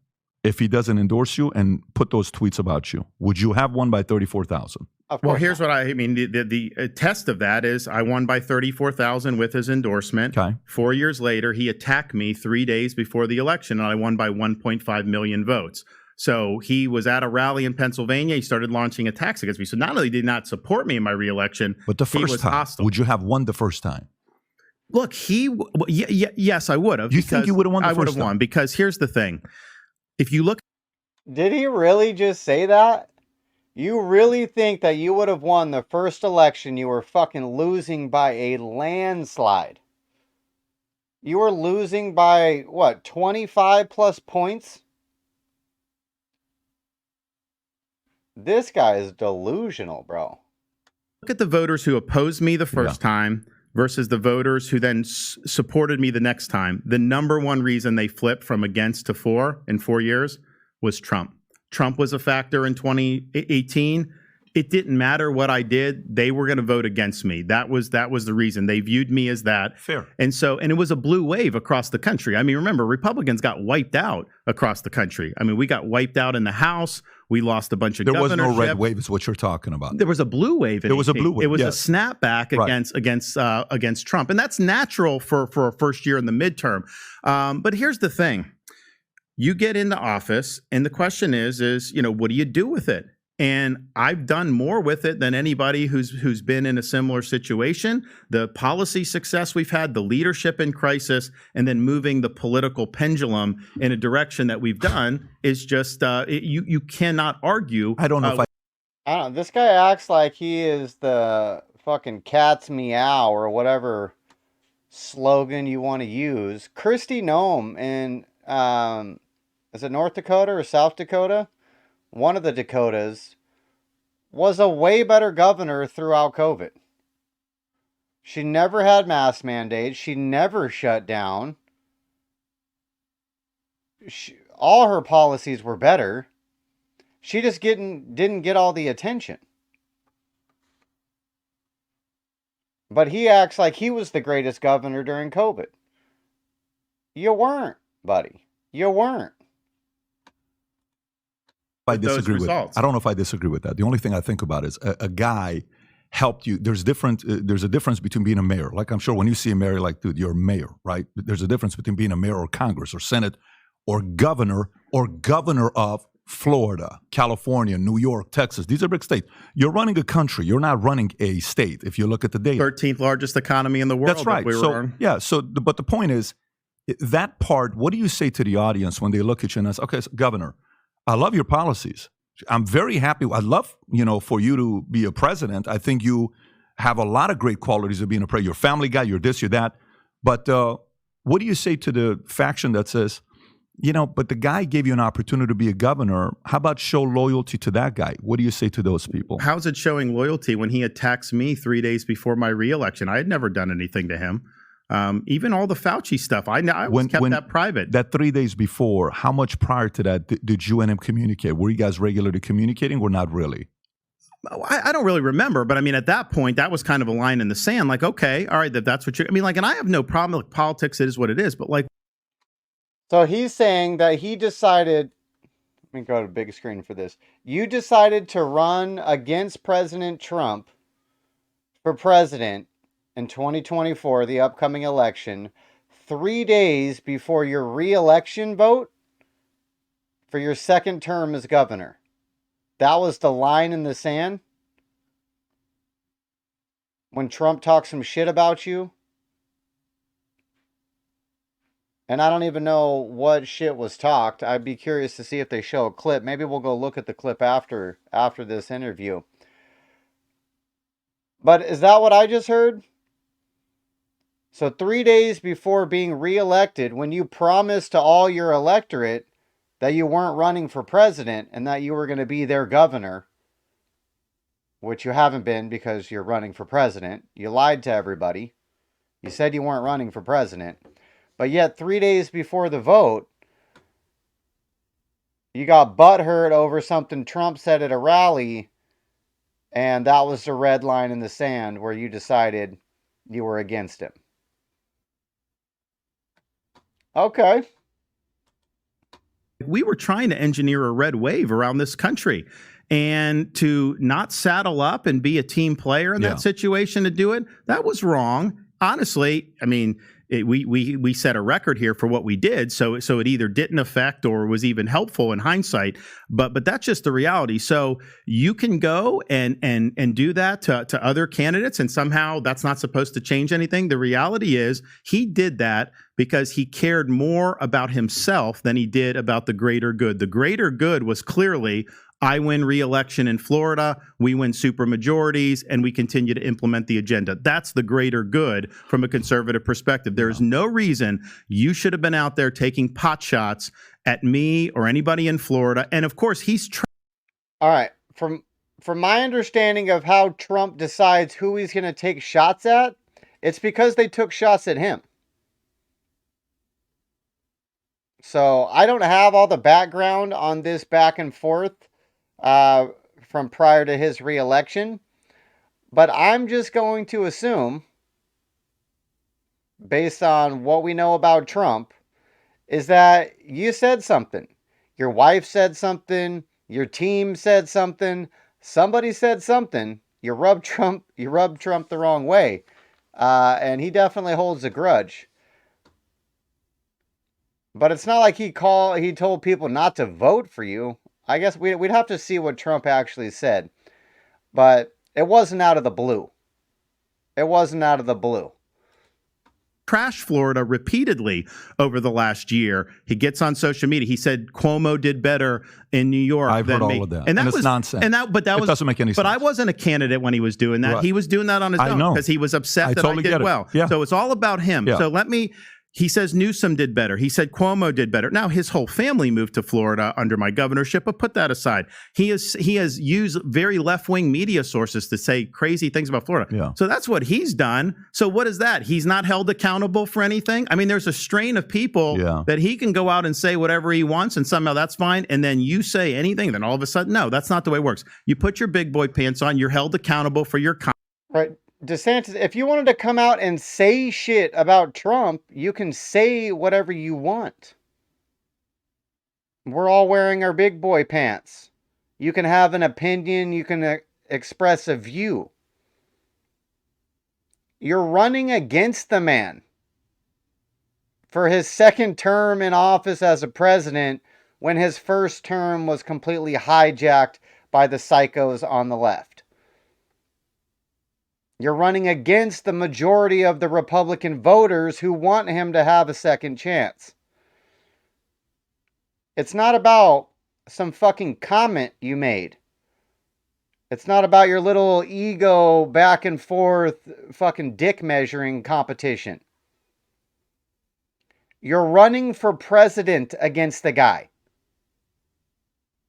If he doesn't endorse you and put those tweets about you, would you have won by 34,000?
Well, here's what I mean. The test of that is I won by 34,000 with his endorsement.
Okay.
4 years later, he attacked me 3 days before the election, and I won by 1.5 million votes. So he was at a rally in Pennsylvania. He started launching attacks against me. So not only did he not support me in my reelection,
but the
he
first
was
time,
hostile.
would you have won the first time?
Look, yes, I would have.
You think you would have won the
I would
first
have
time?
won because here's the thing. If you look.
Did he really just say that? You really think that you would have won the first election you were fucking losing by a landslide? You were losing by, what, 25 plus points? This guy is delusional, bro.
Look at the voters who opposed me the first time versus the voters who then supported me the next time. The number one reason they flipped from against to for in 4 years was Trump. Trump was a factor in 2018. It didn't matter what I did. They were going to vote against me. That was the reason. They viewed me as that.
Fair.
And it was a blue wave across the country. I mean, remember, Republicans got wiped out across the country. I mean, we got wiped out in the House. We lost a bunch of
There was no
governorships.
red wave is what you're talking about.
There was a blue wave.
There was a blue wave.
It was
yes.
a snapback against Trump, and that's natural for a first year in the midterm. But here's the thing: you get into office, and the question is, what do you do with it? And I've done more with it than anybody who's been in a similar situation. The policy success we've had, the leadership in crisis, and then moving the political pendulum in a direction that we've done is just you cannot argue.
I don't know if
I don't know. This guy acts like he is the fucking cat's meow or whatever slogan you want to use. Kristi Noem in is it North Dakota or South Dakota? One of the Dakotas was a way better governor throughout COVID. She never had mask mandates. She never shut down. All her policies were better. She just didn't get all the attention. But he acts like he was the greatest governor during COVID. You weren't, buddy. You weren't.
I disagree with that. I don't know if I disagree with that. The only thing I think about is a guy helped you. There's a difference between being a mayor. Like I'm sure when you see a mayor, like, dude, you're a mayor, right? There's a difference between being a mayor or Congress or Senate or governor of Florida, California, New York, Texas. These are big states. You're running a country. You're not running a state. If you look at the data,
13th largest economy in the world.
That's right. But the point is that part. What do you say to the audience when they look at you and say, "Okay, so Governor, I love your policies. I'm very happy. I'd love, for you to be a president. I think you have a lot of great qualities of being a president. You're a family guy. You're this, you're that. But what do you say to the faction that says, but the guy gave you an opportunity to be a governor. How about show loyalty to that guy? What do you say to those people?
How's it showing loyalty when he attacks me 3 days before my reelection? I had never done anything to him. Even all the Fauci stuff, I kept that private.
That 3 days before, how much prior to that did you and him communicate? Were you guys regularly communicating or not really?
I don't really remember, but I mean, at that point, that was kind of a line in the sand. Like, okay, all right, that's what and I have no problem with politics. It is what it is. But
so he's saying that he decided, let me go to the big screen for this. You decided to run against President Trump for president in 2024, the upcoming election, 3 days before your re-election vote for your second term as governor. That was the line in the sand? When Trump talks some shit about you? And I don't even know what shit was talked. I'd be curious to see if they show a clip. Maybe we'll go look at the clip after this interview. But is that what I just heard? So 3 days before being reelected, when you promised to all your electorate that you weren't running for president and that you were going to be their governor, which you haven't been because you're running for president. You lied to everybody. You said you weren't running for president. But yet 3 days before the vote, you got butthurt over something Trump said at a rally, and that was the red line in the sand where you decided you were against him. Okay.
We were trying to engineer a red wave around this country, and to not saddle up and be a team player in that situation, to do it, that was wrong. Honestly, I mean, we set a record here for what we did, so it either didn't affect or was even helpful in hindsight. But that's just the reality. So you can go and do that to other candidates, and somehow that's not supposed to change anything. The reality is he did that because he cared more about himself than he did about the greater good. The greater good was clearly, I win re-election in Florida, we win supermajorities, and we continue to implement the agenda. That's the greater good from a conservative perspective. There is no reason you should have been out there taking pot shots at me or anybody in Florida. And of course,
all right. From my understanding of how Trump decides who he's going to take shots at, it's because they took shots at him. So I don't have all the background on this back and forth from prior to his reelection, but I'm just going to assume, based on what we know about Trump, is that you said something. Your wife said something. Your team said something. Somebody said something. You rubbed Trump the wrong way, and he definitely holds a grudge. But it's not like he told people not to vote for you. I guess we'd have to see what Trump actually said. But it wasn't out of the blue. It wasn't out of the blue.
Trashed Florida repeatedly over the last year. He gets on social media. He said Cuomo did better in New York.
I've heard all of that. And
that
it's
was
nonsense.
And that doesn't
make any sense.
But I wasn't a candidate when he was doing that.
Right.
He was doing that on his own because he was upset that I did well.
Yeah.
So it's all about him.
Yeah.
So he says Newsom did better. He said Cuomo did better. Now his whole family moved to Florida under my governorship, but put that aside. He has used very left-wing media sources to say crazy things about Florida.
Yeah.
So that's what he's done. So what is that? He's not held accountable for anything? I mean, there's a strain of people that he can go out and say whatever he wants, and somehow that's fine. And then you say anything, then all of a sudden, no, that's not the way it works. You put your big boy pants on, you're held accountable for your
right. DeSantis, if you wanted to come out and say shit about Trump, you can say whatever you want. We're all wearing our big boy pants. You can have an opinion. You can express a view. You're running against the man for his second term in office as a president when his first term was completely hijacked by the psychos on the left. You're running against the majority of the Republican voters who want him to have a second chance. It's not about some fucking comment you made. It's not about your little ego back and forth fucking dick measuring competition. You're running for president against the guy.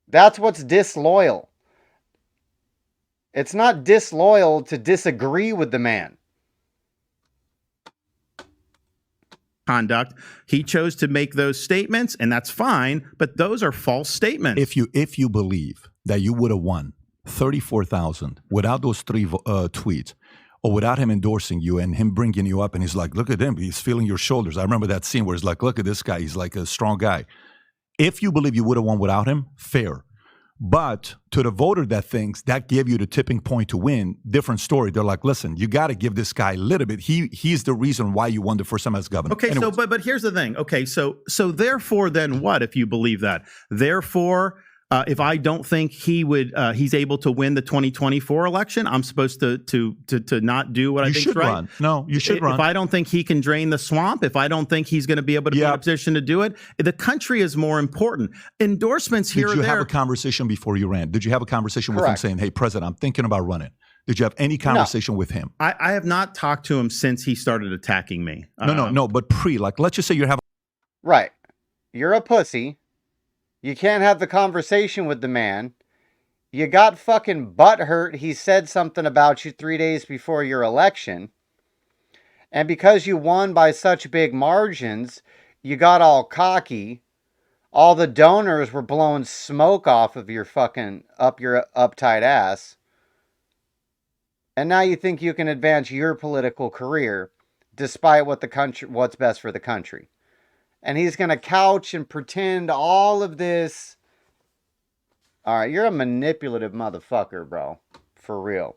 That's what's disloyal. It's not disloyal to disagree with the man.
Conduct. He chose to make those statements, and that's fine, but those are false statements.
If you believe that you would have won 34,000 without those three tweets, or without him endorsing you and him bringing you up, and he's like, look at him, he's feeling your shoulders. I remember that scene where he's like, look at this guy, he's like a strong guy. If you believe you would have won without him, fair. But to the voter that thinks that gave you the tipping point to win, different story. They're like, listen, you got to give this guy a little bit. He's the reason why you won the first time as governor.
Okay,
anyways.
but here's the thing. Okay, so therefore then what if you believe that? Therefore, If I don't think he's able to win the 2024 election, I'm supposed to not do what I
You
think
should
is right.
run. No, you should run.
If I don't think he can drain the swamp, if I don't think he's going to be able to be in a position to do it, the country is more important. Endorsements here or there.
Did you have a conversation before you ran? Did you have a conversation with him saying, hey, President, I'm thinking about running? Did you have any conversation with him?
I have not talked to him since he started attacking me.
No. But let's just say you're having.
Right. You're a pussy. You can't have the conversation with the man. You got fucking butthurt. He said something about you 3 days before your election. And because you won by such big margins, you got all cocky. All the donors were blowing smoke off of your fucking your uptight ass. And now you think you can advance your political career despite what's best for the country. And he's going to couch and pretend all of this. All right, you're a manipulative motherfucker, bro. For real.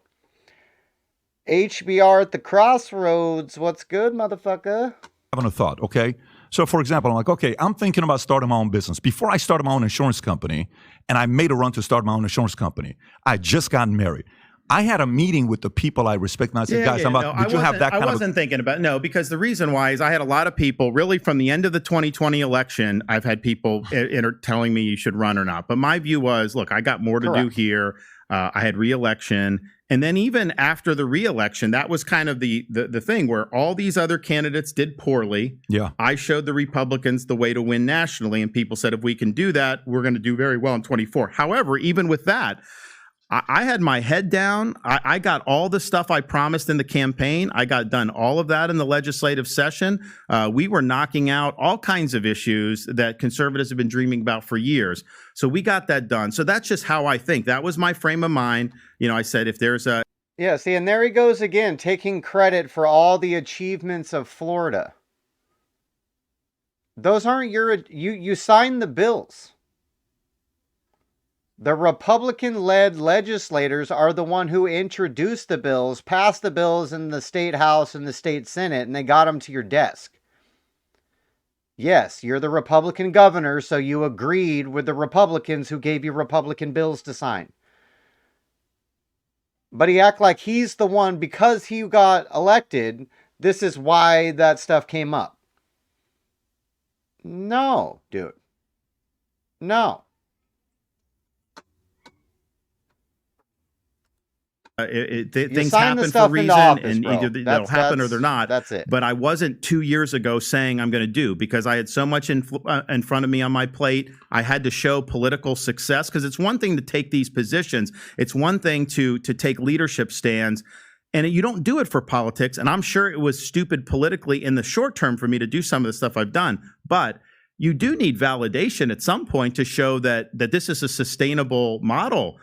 HBR at the crossroads. What's good, motherfucker?
Having a thought, okay? So, for example, I'm like, okay, I'm thinking about starting my own business. Before I started my own insurance company, and I made a run to start my own insurance company, I just got married. I had a meeting with the people I respect, and I said, guys, did you have that kind of...
I wasn't thinking about... No, because the reason why is I had a lot of people, really from the end of the 2020 election, I've had people telling me you should run or not. But my view was, look, I got more to do here. I had re-election. And then even after the re-election, that was kind of the thing where all these other candidates did poorly.
Yeah.
I showed the Republicans the way to win nationally, and people said, if we can do that, we're going to do very well in 24. However, even with that, I had my head down. I got all the stuff I promised in the campaign. I got done all of that in the legislative session. We were knocking out all kinds of issues that conservatives have been dreaming about for years. So we got that done. So that's just how I think. That was my frame of mind. You know, I said, if there's a...
Yeah, see, and there he goes again, taking credit for all the achievements of Florida. Those aren't you signed the bills. The Republican-led legislators are the one who introduced the bills, passed the bills in the state house and the state senate, and they got them to your desk. Yes, you're the Republican governor, so you agreed with the Republicans who gave you Republican bills to sign. But he act like he's the one, because he got elected, this is why that stuff came up. No, dude. No.
Things happen for a reason, and either they'll happen or they're not.
That's it.
But I wasn't 2 years ago saying I'm going to do, because I had so much in front of me on my plate. I had to show political success, because it's one thing to take these positions. It's one thing to take leadership stands. And you don't do it for politics. And I'm sure it was stupid politically in the short term for me to do some of the stuff I've done. But you do need validation at some point to show that this is a sustainable model,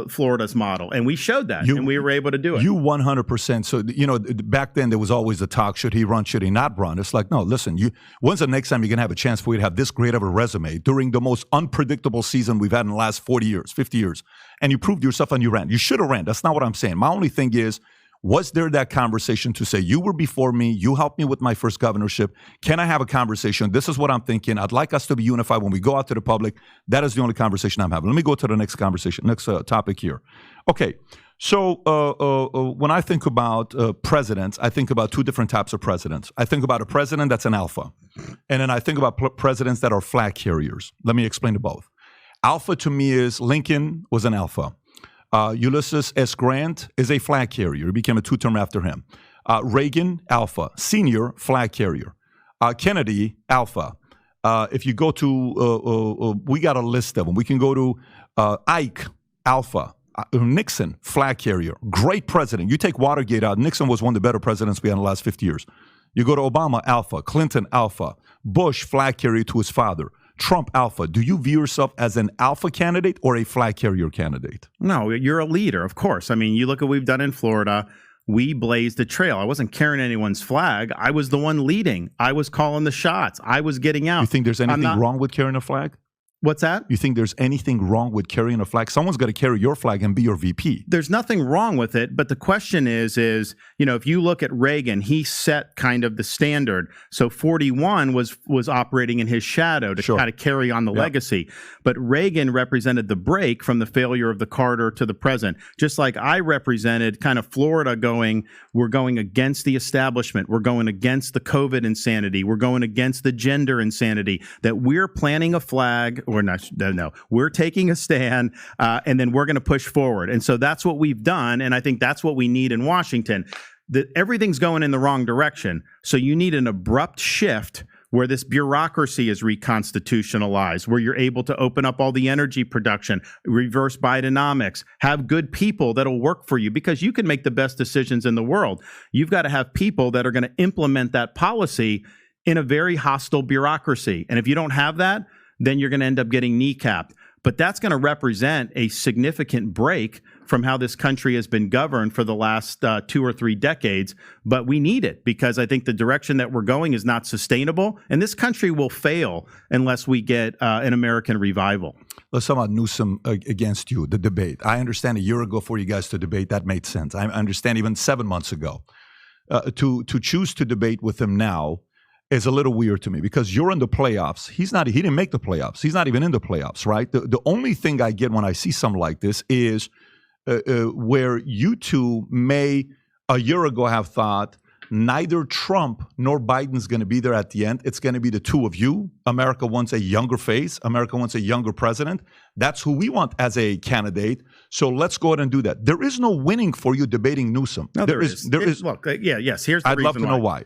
Florida's model. And we showed that, and we were able to do it.
You 100%. So, you know, back then there was always the talk, should he run, should he not run? It's like, no, listen, when's the next time you're going to have a chance for you to have this great of a resume during the most unpredictable season we've had in the last 40 years, 50 years? And you proved yourself and you ran. You should have ran. That's not what I'm saying. My only thing is, was there that conversation to say, you were before me, you helped me with my first governorship, can I have a conversation? This is what I'm thinking. I'd like us to be unified when we go out to the public. That is the only conversation I'm having. Let me go to the next conversation, next topic here. Okay, so when I think about presidents, I think about two different types of presidents. I think about a president that's an alpha, and then I think about presidents that are flag carriers. Let me explain to both. Alpha to me is Lincoln was an alpha. Ulysses S. Grant is a flag carrier. He became a two-term after him. Reagan, alpha. Senior, flag carrier. Kennedy, alpha. If you go to, we got a list of them. We can go to Ike, alpha. Nixon, flag carrier. Great president. You take Watergate out. Nixon was one of the better presidents we had in the last 50 years. You go to Obama, alpha. Clinton, alpha. Bush, flag carrier to his father. Trump, alpha. Do you view yourself as an alpha candidate or a flag carrier candidate?
No, you're a leader, of course. I mean, you look at what we've done in Florida. We blazed a trail. I wasn't carrying anyone's flag. I was the one leading. I was calling the shots. I was getting out.
You think there's anything wrong with carrying a flag?
What's that?
You think there's anything wrong with carrying a flag? Someone's got to carry your flag and be your VP.
There's nothing wrong with it, but the question is, if you look at Reagan, he set kind of the standard. So 41 was operating in his shadow to kind of carry on the legacy. But Reagan represented the break from the failure of the Carter to the present. Just like I represented kind of Florida we're going against the establishment. We're going against the COVID insanity. We're going against the gender insanity, that we're planting a flag. We're taking a stand, and then we're going to push forward. And so that's what we've done, and I think that's what we need in Washington. That everything's going in the wrong direction, so you need an abrupt shift where this bureaucracy is reconstitutionalized, where you're able to open up all the energy production, reverse Bidenomics, have good people that'll work for you, because you can make the best decisions in the world. You've got to have people that are going to implement that policy in a very hostile bureaucracy. And if you don't have that, then you're going to end up getting kneecapped. But that's going to represent a significant break from how this country has been governed for the last 2 or 3 decades. But we need it, because I think the direction that we're going is not sustainable. And this country will fail unless we get an American revival.
Let's talk about Newsom against you, the debate. I understand a year ago for you guys to debate, that made sense. I understand even 7 months ago. To choose to debate with him now is a little weird to me, because you're in the playoffs. He didn't make the playoffs. He's not even in the playoffs, right? The only thing I get when I see something like this is where you two may a year ago have thought neither Trump nor Biden's going to be there at the end. It's going to be the two of you. America wants a younger face. America wants a younger president. That's who we want as a candidate. So let's go ahead and do that. There is no winning for you debating Newsom.
No, there is. Look, yes. Here's the
I'd
reason
love to know why.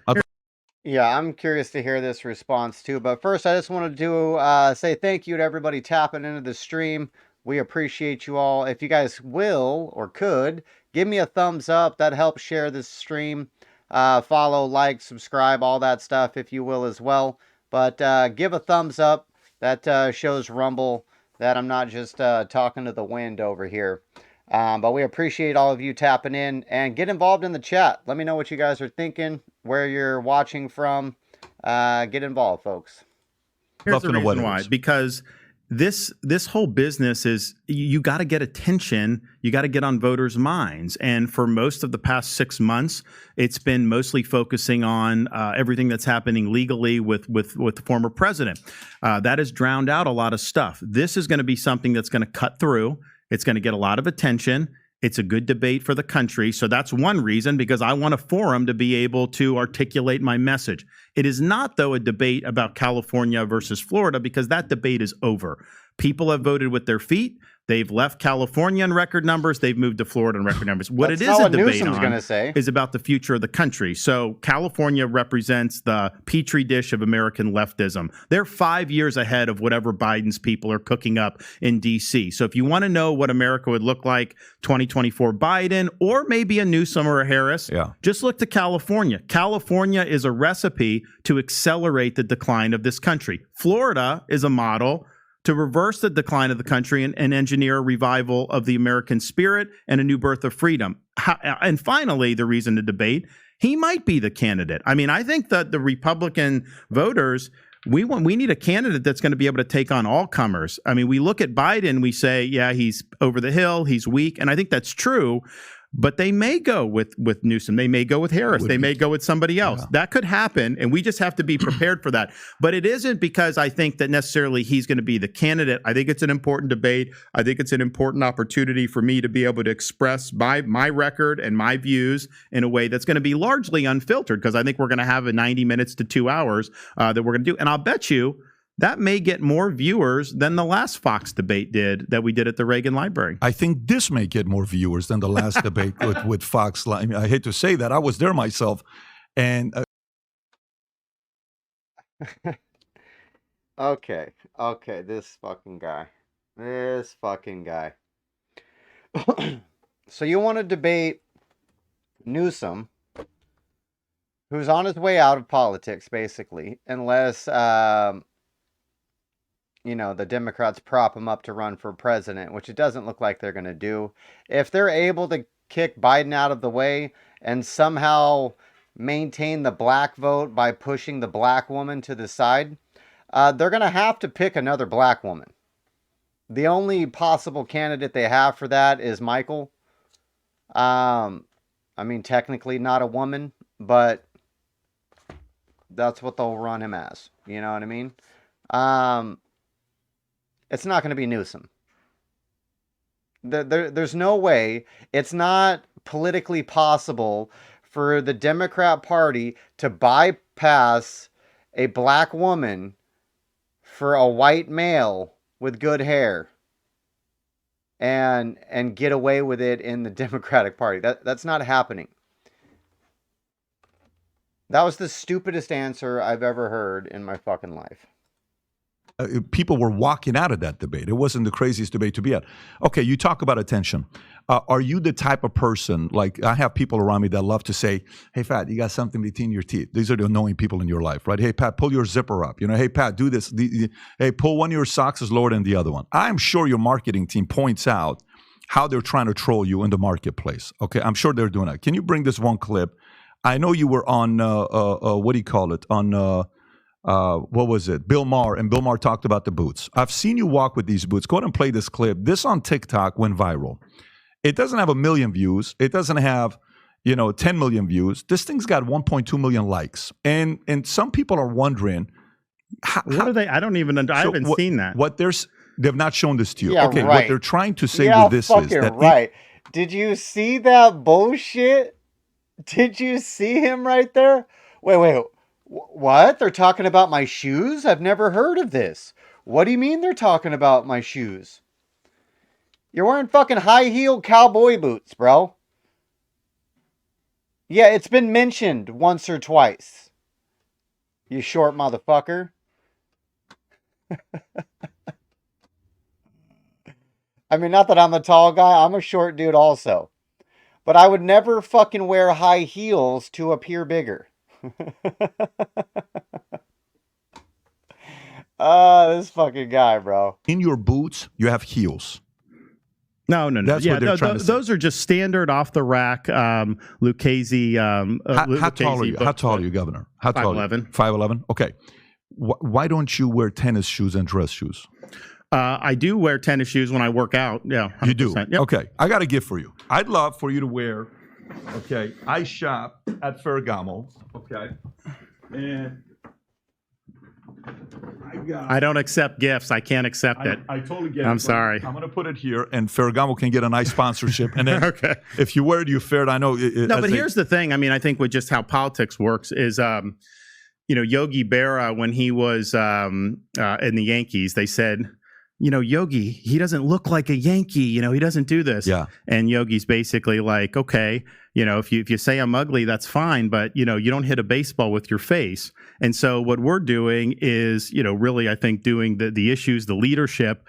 Yeah, I'm curious to hear this response too. But first, I just wanted to say thank you to everybody tapping into the stream. We appreciate you all. If you guys will or could, give me a thumbs up. That helps share this stream. Follow, like, subscribe, all that stuff, if you will, as well. But give a thumbs up. That shows Rumble that I'm not just talking to the wind over here. But we appreciate all of you tapping in, and get involved in the chat. Let me know what you guys are thinking, where you're watching from. Get involved, folks.
Here's the reason why. Because this whole business is, you got to get attention. You got to get on voters' minds. And for most of the past 6 months, it's been mostly focusing on everything that's happening legally with the former president. That has drowned out a lot of stuff. This is going to be something that's going to cut through. It's going to get a lot of attention. It's a good debate for the country. So that's one reason, because I want a forum to be able to articulate my message. It is not, though, a debate about California versus Florida, because that debate is over. People have voted with their feet. They've left California in record numbers. They've moved to Florida in record numbers. What it is a debate on is about the future of the country. So California represents the petri dish of American leftism. They're 5 years ahead of whatever Biden's people are cooking up in D.C. So if you want to know what America would look like 2024 Biden, or maybe a Newsom or a Harris, just look to California. California is a recipe to accelerate the decline of this country. Florida is a model to reverse the decline of the country and engineer a revival of the American spirit and a new birth of freedom. And finally, the reason to debate, he might be the candidate. I mean, I think that the Republican voters, we need a candidate that's going to be able to take on all comers. I mean, we look at Biden, we say, yeah, he's over the hill, he's weak, and I think that's true. But they may go with Newsom. They may go with Harris. They may go with somebody else. That could happen, and we just have to be prepared for that. But it isn't because I think that necessarily he's going to be the candidate. I think it's an important debate. I think it's an important opportunity for me to be able to express my record and my views in a way that's going to be largely unfiltered, because I think we're going to have a 90 minutes to 2 hours that we're going to do. And I'll bet you that may get more viewers than the last Fox debate that we did at the Reagan Library.
I think this may get more viewers than the last debate with Fox. I mean, I hate to say that. I was there myself. And
Okay, this fucking guy. So you want to debate Newsom, who's on his way out of politics, basically, unless the Democrats prop him up to run for president, which it doesn't look like they're going to do. If they're able to kick Biden out of the way and somehow maintain the black vote by pushing the black woman to the side, they're going to have to pick another black woman. The only possible candidate they have for that is Michael. I mean, technically not a woman, but that's what they'll run him as. You know what I mean? It's not going to be Newsom. There's no way. It's not politically possible for the Democrat Party to bypass a black woman for a white male with good hair and get away with it in the Democratic Party. That's not happening. That was the stupidest answer I've ever heard in my fucking life.
People were walking out of that debate. It wasn't the craziest debate to be at. Okay, you talk about attention. Are you the type of person, like I have people around me that love to say, hey, Pat, you got something between your teeth. These are the annoying people in your life, right? Hey, Pat, pull your zipper up. You know, hey, Pat, do this. Hey, pull one of your socks is lower than the other one. I'm sure your marketing team points out how they're trying to troll you in the marketplace. Okay, I'm sure they're doing that. Can you bring this one clip? I know you were on, what do you call it? On, what was it? Bill Maher, and Bill Maher talked about the boots. I've seen you walk with these boots. Go ahead and play this clip. This on TikTok went viral. It doesn't have 1 million views. It doesn't have, 10 million views. This thing's got 1.2 million likes. And some people are wondering,
what are they? I don't even. I haven't seen that.
They've not shown this to you.
Yeah,
okay,
right.
What they're trying to say with this is that
right. Did you see that bullshit? Did you see him right there? Wait. What? They're talking about my shoes? I've never heard of this. What do you mean they're talking about my shoes? You're wearing fucking high-heeled cowboy boots, bro. Yeah, it's been mentioned once or twice. You short motherfucker. I mean, not that I'm a tall guy. I'm a short dude also. But I would never fucking wear high heels to appear bigger. This fucking guy, bro.
in your boots, you have heels.
No.
That's what they're trying to say.
Those are just standard off the rack Lucchese.
How tall are you? How tall are you, Governor? How tall?
5'11".
5'11". Okay. Why don't you wear tennis shoes and dress shoes?
I do wear tennis shoes when I work out. Yeah, 100%.
You do?
Yep.
Okay. I got a gift for you. I'd love for you to wear, okay, I shop at Ferragamo, okay, and
I don't accept gifts. I can't accept it.
I totally get it.
I'm sorry.
I'm going to put it here, and Ferragamo can get a nice sponsorship. And then
Okay.
if you wear it, you fared. I know.
No, but here's the thing. I mean, I think with just how politics works is, Yogi Berra, when he was in the Yankees, they said, Yogi, he doesn't look like a Yankee. He doesn't do this.
Yeah.
And Yogi's basically like, okay, if you say I'm ugly, that's fine, but you don't hit a baseball with your face. And so what we're doing is, really, I think doing the issues, the leadership,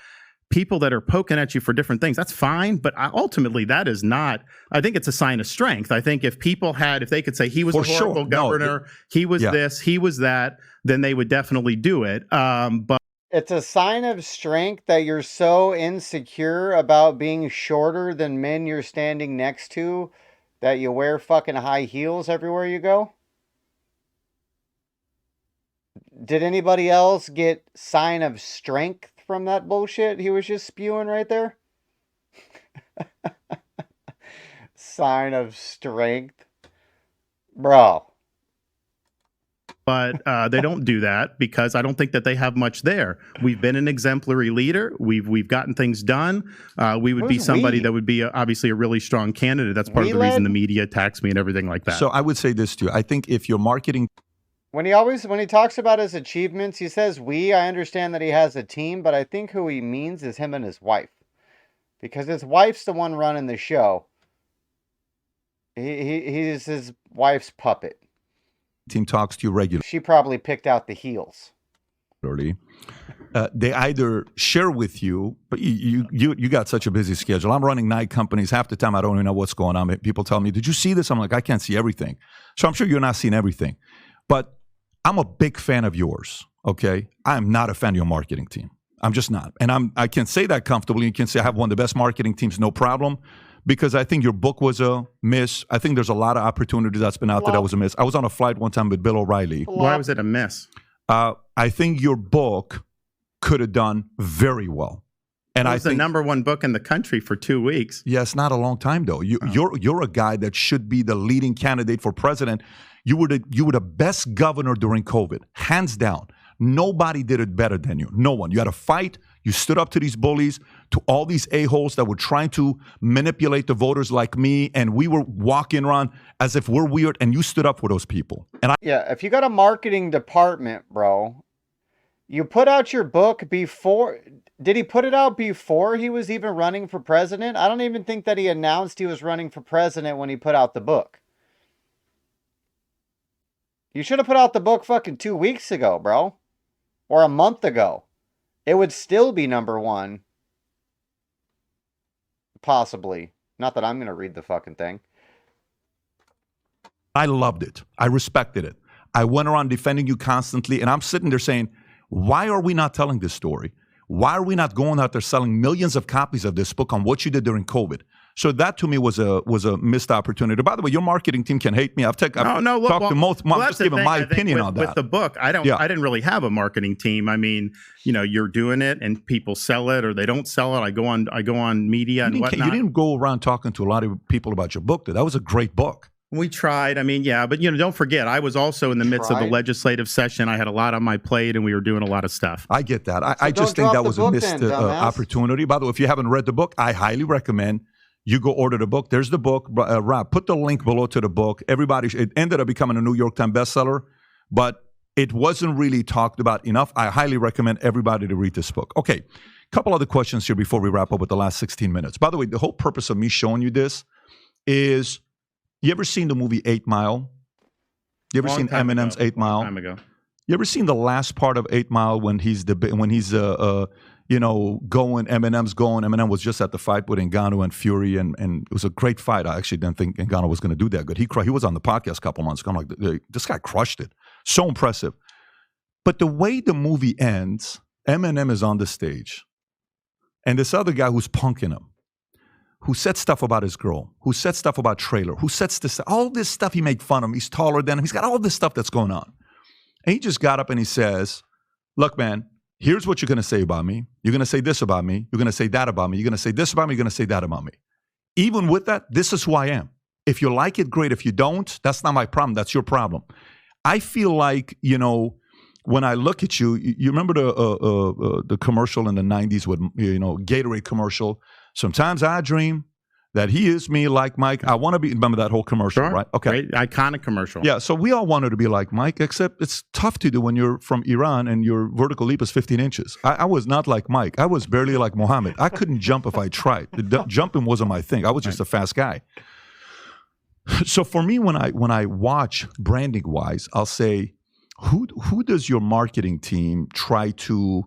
people that are poking at you for different things, that's fine. But ultimately, that is not, I think it's a sign of strength. I think if they could say he was a horrible governor, he was this, he was that, then they would definitely do it. But
it's a sign of strength that you're so insecure about being shorter than men you're standing next to that you wear fucking high heels everywhere you go? Did anybody else get sign of strength from that bullshit he was just spewing right there? Sign of strength. Bro.
But they don't do that because I don't think that they have much there. We've been an exemplary leader. We've gotten things done. We would be somebody that would be obviously a really strong candidate. That's part of the reason the media attacks me and everything like that.
So I would say this to you. I think if your marketing...
When he talks about his achievements, he says we. I understand that he has a team, but I think who he means is him and his wife. Because his wife's the one running the show. He's his wife's puppet.
Team talks to you regularly.
She probably picked out the heels.
They either share with you, but you got such a busy schedule. I'm running 9 companies. Half the time I don't even know what's going on. People tell me, did you see this? I'm like, I can't see everything. So I'm sure you're not seeing everything. But I'm a big fan of yours, okay? I'm not a fan of your marketing team. I'm just not. And I can say that comfortably. You can say I have one of the best marketing teams, no problem. Because I think your book was a miss. I think there's a lot of opportunities that's been out there that was a miss. I was on a flight one time with Bill O'Reilly.
Why was it a miss?
I think your book could have done very well. And
It
I
was the
think
number one book in the country for 2 weeks.
yeah, it's not a long time though. You're a guy that should be the leading candidate for president. You were the best governor during COVID, hands down. Nobody did it better than you. No one. You had a fight. You stood up to these bullies, to all these a-holes that were trying to manipulate the voters like me, and we were walking around as if we're weird, and you stood up for those people. And
Yeah, if you got a marketing department, bro, you put out your book before. Did he put it out before he was even running for president? I don't even think that he announced he was running for president when he put out the book. You should have put out the book fucking 2 weeks ago, bro. Or a month ago. It would still be number one. Possibly. Not that I'm going to read the fucking thing.
I loved it. I respected it. I went around defending you constantly, and I'm sitting there saying, why are we not telling this story? Why are we not going out there selling millions of copies of this book on what you did during COVID? So that to me was a missed opportunity. By the way, your marketing team can hate me. I've talked to most. I'm just giving my opinion on that.
With the book, I didn't really have a marketing team. I mean, you're doing it, and people sell it or they don't sell it. I go on media and whatnot.
You didn't go around talking to a lot of people about your book. That was a great book.
We tried. I mean, yeah, but don't forget, I was also in the midst of the legislative session. I had a lot on my plate, and we were doing a lot of stuff.
I get that. I just think that was a missed opportunity. By the way, if you haven't read the book, I highly recommend you go order the book. There's the book. Rob, put the link below to the book. It ended up becoming a New York Times bestseller, but it wasn't really talked about enough. I highly recommend everybody to read this book. Okay, a couple other questions here before we wrap up with the last 16 minutes. By the way, the whole purpose of me showing you this is, you ever seen the movie 8 Mile? You ever seen Eminem's 8 Mile?
Time ago.
You ever seen the last part of 8 Mile when he's going, Eminem's going. Eminem was just at the fight with Ngannou and Fury, and it was a great fight. I actually didn't think Ngannou was going to do that good. He was on the podcast a couple months ago. I'm like, this guy crushed it. So impressive. But the way the movie ends, Eminem is on the stage, and this other guy who's punking him, who said stuff about his girl, who said stuff about Trailer, who says this, all this stuff he made fun of him. He's taller than him. He's got all this stuff that's going on. And he just got up and he says, look, man, here's what you're going to say about me. You're going to say this about me. You're going to say that about me. You're going to say this about me. You're going to say that about me. Even with that, this is who I am. If you like it, great. If you don't, that's not my problem. That's your problem. I feel like, when I look at you, you remember the commercial in the 90s with, Gatorade commercial. Sometimes I dream that he is me like Mike. I want to be, remember that whole commercial,
Sure.
right? Okay.
Great, iconic commercial.
Yeah, so we all wanted to be like Mike, except it's tough to do when you're from Iran and your vertical leap is 15 inches. I was not like Mike. I was barely like Muhammad. I couldn't jump if I tried. Jumping wasn't my thing. I was just a fast guy. So for me, when I watch branding-wise, I'll say, who does your marketing team try to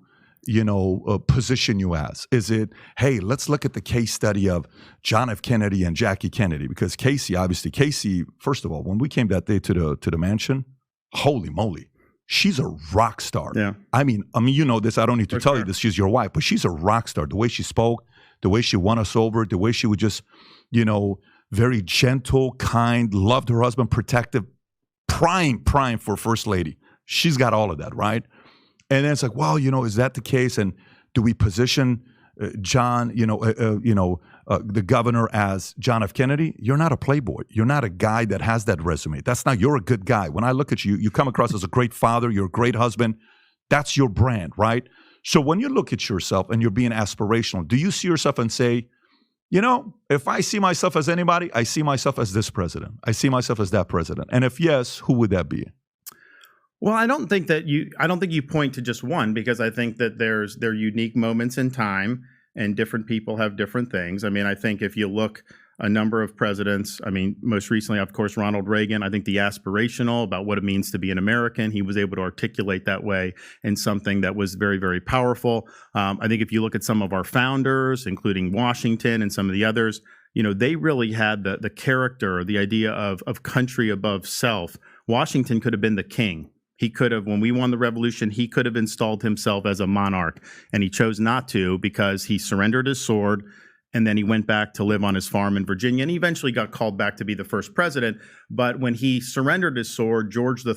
position you as? Is it, hey, let's look at the case study of John F. Kennedy and Jackie Kennedy? Because Casey, first of all, when we came that day to the mansion, holy moly, she's a rock star.
Yeah.
I mean, you know this. I don't need to tell you this. She's your wife, but she's a rock star. The way she spoke, the way she won us over, the way she would just, very gentle, kind, loved her husband, protective, prime for first lady. She's got all of that, right? And then it's like, well, is that the case? And do we position John, the governor as John F. Kennedy? You're not a playboy. You're not a guy that has that resume. You're a good guy. When I look at you, you come across as a great father. You're a great husband. That's your brand, right? So when you look at yourself and you're being aspirational, do you see yourself and say, if I see myself as anybody, I see myself as this president. I see myself as that president. And if yes, who would that be?
Well, I don't think you point to just one, because I think that there are unique moments in time and different people have different things. I mean, I think if you look a number of presidents, I mean, most recently, of course, Ronald Reagan, I think the aspirational about what it means to be an American, he was able to articulate that way in something that was very, very powerful. I think if you look at some of our founders, including Washington and some of the others, they really had the character, the idea of country above self. Washington could have been the king. He could have, when we won the revolution, he could have installed himself as a monarch, and he chose not to because he surrendered his sword and then he went back to live on his farm in Virginia, and he eventually got called back to be the first president. But when he surrendered his sword, George III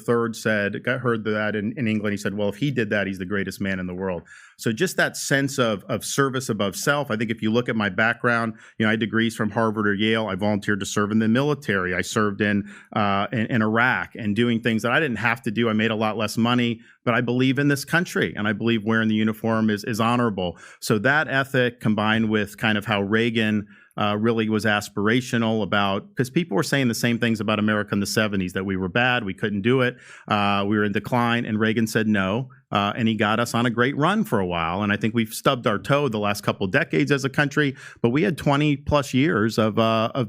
heard that in England. He said, well, if he did that, he's the greatest man in the world. So just that sense of service above self. I think if you look at my background, I had degrees from Harvard or Yale. I volunteered to serve in the military. I served in Iraq and doing things that I didn't have to do. I made a lot less money, but I believe in this country, and I believe wearing the uniform is honorable. So that ethic, combined with kind of how Reagan really was aspirational about, because people were saying the same things about America in the 70s, that we were bad, we couldn't do it, we were in decline, and Reagan said no, and he got us on a great run for a while. And I think we've stubbed our toe the last couple of decades as a country, but we had 20 plus years of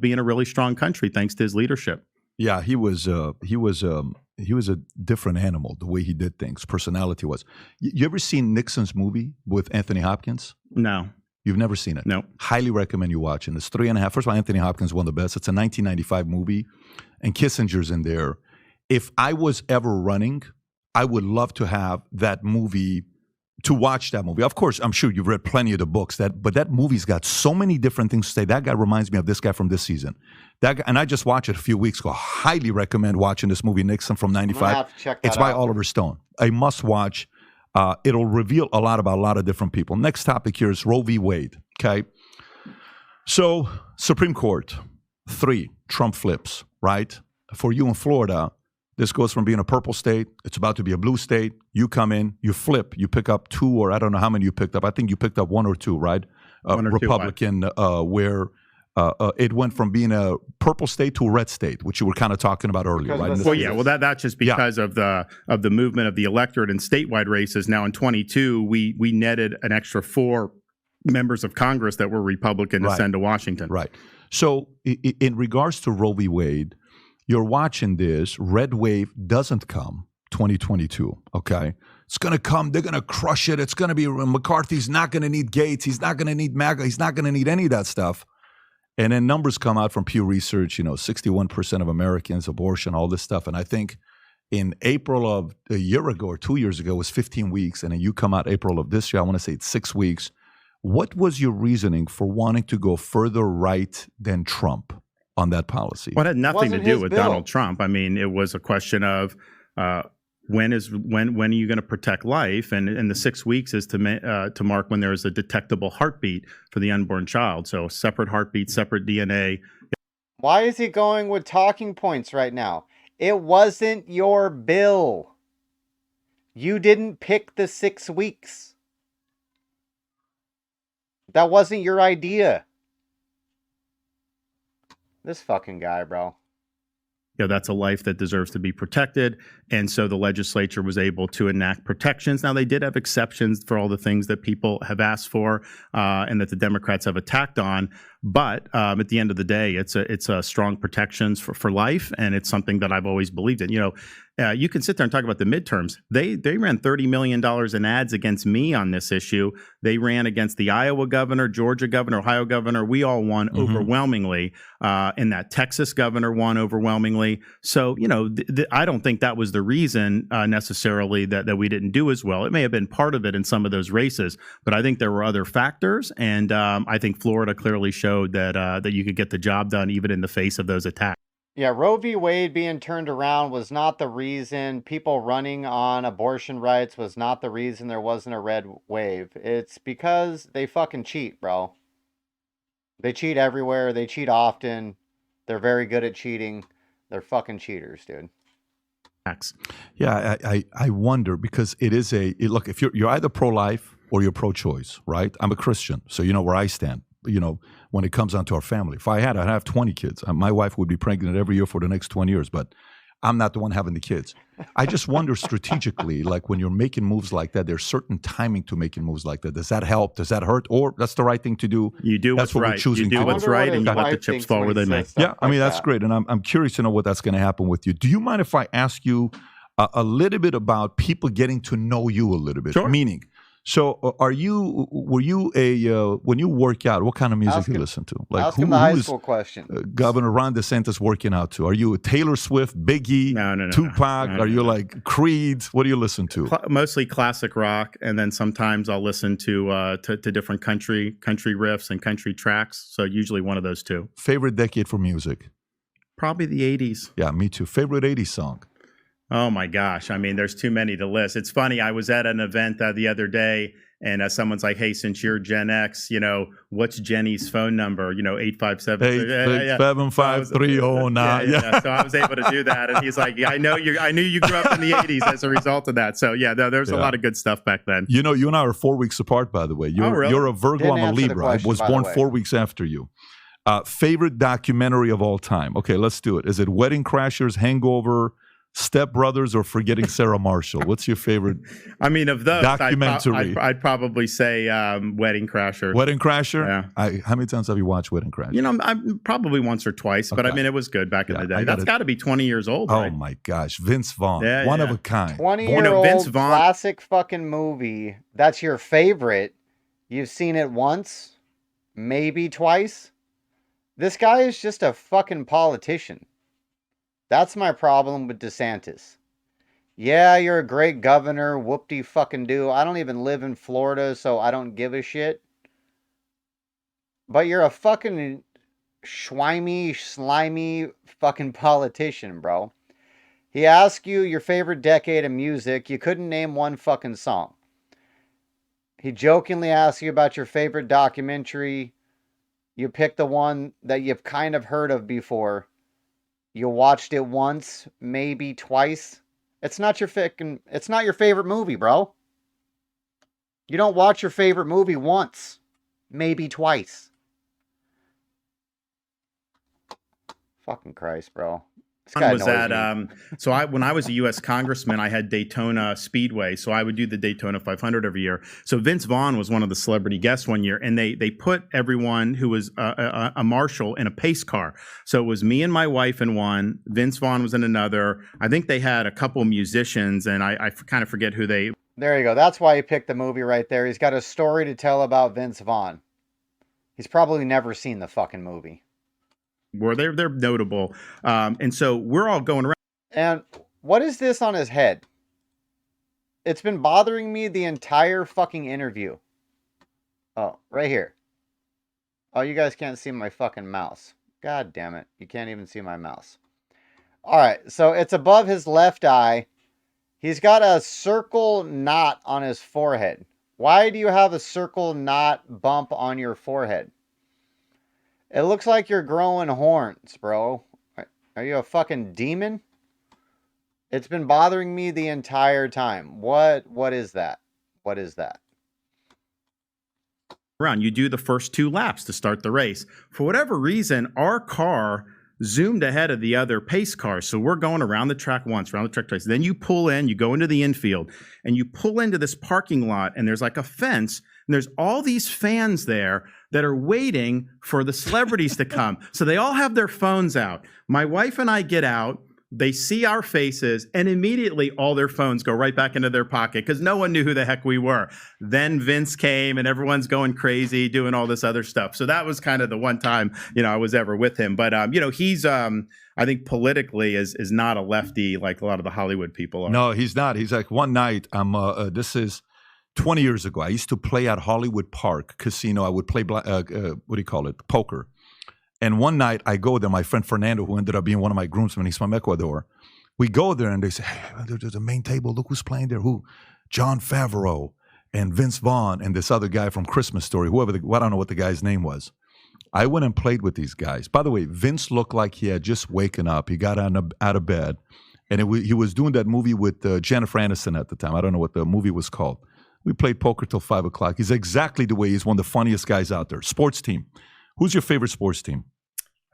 being a really strong country thanks to his leadership.
Yeah, he was a different animal, the way he did things, personality was. You ever seen Nixon's movie with Anthony Hopkins?
No.
You've never seen it?
No.
Highly recommend you watch it. It's 3.5. First of all, Anthony Hopkins, one of the best. It's a 1995 movie, and Kissinger's in there. If I was ever running, I would love to have that movie, to watch that movie. Of course, I'm sure you've read plenty of the books, but that movie's got so many different things to say. That guy reminds me of this guy from this season. That guy, and I just watched it a few weeks ago. Highly recommend watching this movie, Nixon, from 95. It's by Oliver Stone. A must watch. It'll reveal a lot about a lot of different people. Next topic here is Roe v. Wade. Okay. So, Supreme Court, 3, Trump flips, right? For you in Florida, this goes from being a purple state, it's about to be a blue state. You come in, you flip, you pick up 2, or I don't know how many you picked up. I think you picked up 1 or 2, right?
1 or 2,
Republican, where it went from being a purple state to a red state, which you were kind of talking about earlier, right?
Well, yeah. Well, that's just because of the movement of the electorate in statewide races. Now in 22, we netted an extra 4 members of Congress that were Republican to send to Washington.
Right. So in regards to Roe v. Wade, you're watching this. Red wave doesn't come 2022. Okay. It's going to come. They're going to crush it. It's going to be McCarthy's not going to need Gates. He's not going to need MAGA. He's not going to need any of that stuff. And then numbers come out from Pew Research, 61% of Americans, abortion, all this stuff. And I think in April of a year ago or 2 years ago, it was 15 weeks. And then you come out April of this year, I want to say it's 6 weeks. What was your reasoning for wanting to go further right than Trump on that policy?
Well, it had nothing to do with Donald Trump. I mean, it was a question of when are you going to protect life? And the 6 weeks is to mark when there is a detectable heartbeat for the unborn child. So separate heartbeat, separate DNA.
Why is he going with talking points right now? It wasn't your bill. You didn't pick the 6 weeks. That wasn't your idea. This fucking guy, bro.
That's a life that deserves to be protected. And so the legislature was able to enact protections. Now, they did have exceptions for all the things that people have asked for and that the Democrats have attacked on. But at the end of the day, it's a strong protections for life. And it's something that I've always believed in. You can sit there and talk about the midterms. They ran $30 million in ads against me on this issue. They ran against the Iowa governor, Georgia governor, Ohio governor. We all won overwhelmingly. And that Texas governor won overwhelmingly. So, I don't think that was the reason necessarily that we didn't do as well. It may have been part of it in some of those races, but I think there were other factors. And I think Florida clearly showed that you could get the job done even in the face of those attacks.
Yeah, Roe v. Wade being turned around was not the reason. People running on abortion rights was not the reason there wasn't a red wave. It's because they fucking cheat, bro. They cheat everywhere. They cheat often. They're very good at cheating. They're fucking cheaters, dude.
Yeah, I wonder, because look, if you're either pro-life or you're pro-choice, right? I'm a Christian, so you know where I stand. When it comes down to our family. If I'd have 20 kids. My wife would be pregnant every year for the next 20 years, but I'm not the one having the kids. I just wonder strategically, like when you're making moves like that, there's certain timing to making moves like that. Does that help? Does that hurt? Or that's the right thing to do?
You do what's right. You do what's right, and you let the chips fall where they may.
Yeah, I mean, that's great. And I'm curious to know what that's going to happen with you. Do you mind if I ask you a little bit about people getting to know you a little bit?
Sure.
Meaning, So, were you when you work out? What kind of music
Ask
do you
him-
listen to? Like
Ask him the high
who is
school question.
Governor Ron DeSantis working out to? Are you a Taylor Swift, Biggie,
No.
Tupac?
No,
Are you
no.
like Creed? What do you listen to?
Mostly classic rock, and then sometimes I'll listen to different country riffs and country tracks. So usually one of those two.
Favorite decade for music?
Probably the 80s.
Yeah, me too. Favorite 80s song?
Oh my gosh. I mean, there's too many to list. It's funny. I was at an event the other day, and someone's like, hey, since you're Gen X, what's Jenny's phone number? 857.
8675309.
Yeah. So I was able to do that. And he's like, yeah, I knew you grew up in the 80s as a result of that. So yeah, there's a lot of good stuff back then.
You and I are 4 weeks apart, by the way.
Really?
You're a Virgo,
Didn't
I'm a
answer the
Libra.
question,
I was
by the
born
way.
4 weeks after you. Favorite documentary of all time? Okay, let's do it. Is it Wedding Crashers, Hangover, Step Brothers, or Forgetting Sarah Marshall? What's your favorite
I mean, of those,
documentary?
I'd probably say Wedding Crasher.
Wedding Crasher?
Yeah.
How many times have you watched Wedding Crasher?
I'm probably once or twice, but I
Okay.
mean, it was good back in the day.
I
That's got to be 20 years old,
Oh
right?
my gosh, Vince Vaughn,
Yeah,
one of
yeah.
a kind.
20-year-old
Vince Vaughn-
classic fucking movie. That's your favorite. You've seen it once, maybe twice. This guy is just a fucking politician. That's my problem with DeSantis. Yeah, you're a great governor, whoop-de-fucking-do. I don't even live in Florida, so I don't give a shit. But you're a fucking slimy fucking politician, bro. He asked you your favorite decade of music. You couldn't name one fucking song. He jokingly asked you about your favorite documentary. You picked the one that you've kind of heard of before. You watched it once, maybe twice. It's not your favorite movie, bro. You don't watch your favorite movie once, maybe twice. Fucking Christ, bro. This guy
was
annoys
at
me.
when I was a U.S. congressman, I had Daytona Speedway, so I would do the Daytona 500 every year. So Vince Vaughn was one of the celebrity guests one year, and they put everyone who was a marshal in a pace car. So it was me and my wife in one. Vince Vaughn was in another. I think they had a couple musicians, and I kind of forget who they.
There you go. That's why he picked the movie right there. He's got a story to tell about Vince Vaughn. He's probably never seen the fucking movie.
Were they're notable, and so we're all going around.
And what is this on his head? It's been bothering me the entire fucking interview. Oh, right here. Oh, you guys can't see my fucking mouse. God damn it. You can't even see my mouse. Alright, so it's above his left eye. He's got a circle knot on his forehead. Why do you have a circle knot bump on your forehead? It looks like you're growing horns, bro. Are you a fucking demon? It's been bothering me the entire time. What is that? What is that?
Around. You do the first 2 laps to start the race. For whatever reason, our car zoomed ahead of the other pace cars. So we're going around the track once, around the track twice. Then you pull in, you go into the infield, and you pull into this parking lot, and there's like a fence, and there's all these fans there that are waiting for the celebrities to come. So they all have their phones out. My wife and I get out. They see our faces, and immediately all their phones go right back into their pocket because no one knew who the heck we were. Then Vince came, and everyone's going crazy, doing all this other stuff. So that was kind of the one time, I was ever with him. But, he's, I think politically is not a lefty like a lot of the Hollywood people are.
No, he's not. He's like, one night, this is 20 years ago. I used to play at Hollywood Park Casino. I would play, poker. And one night I go there, my friend Fernando, who ended up being one of my groomsmen, he's from Ecuador. We go there and they say, hey, there's a main table. Look who's playing there. Who? John Favreau and Vince Vaughn and this other guy from Christmas Story, I don't know what the guy's name was. I went and played with these guys. By the way, Vince looked like he had just waken up. He got out of bed. And he was doing that movie with Jennifer Aniston at the time. I don't know what the movie was called. We played poker till 5 o'clock. He's exactly the way he's one of the funniest guys out there. Sports team. Who's your favorite sports team?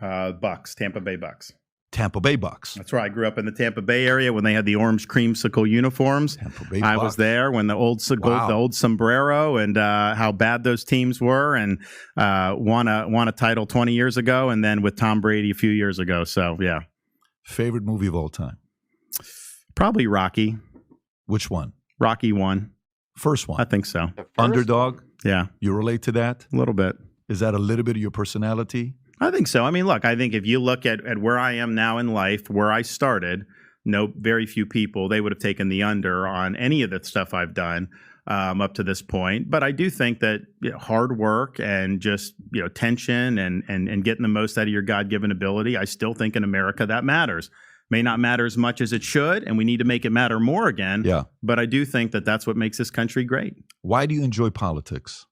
Bucks, Tampa Bay Bucks.
Tampa Bay Bucks.
That's right. I grew up in the Tampa Bay area when they had the orange creamsicle uniforms.
Tampa Bay
I
Bucks.
was there when the old sombrero and how bad those teams were, and won a title 20 years ago, and then with Tom Brady a few years ago. So yeah.
Favorite movie of all time?
Probably Rocky.
Which one?
Rocky 1.
First one.
I think so.
The first
Underdog.
one.
Yeah,
You relate to that?
a little bit.
Is that a little bit of your personality?
I think so. I mean, look, I think if you look at where I am now in life, where I started, very few people, they would have taken the under on any of the stuff I've done up to this point. But I do think that hard work and just tension and getting the most out of your God-given ability, I still think in America that matters. May not matter as much as it should, and we need to make it matter more again.
Yeah.
But I do think that that's what makes this country great.
Why do you enjoy politics?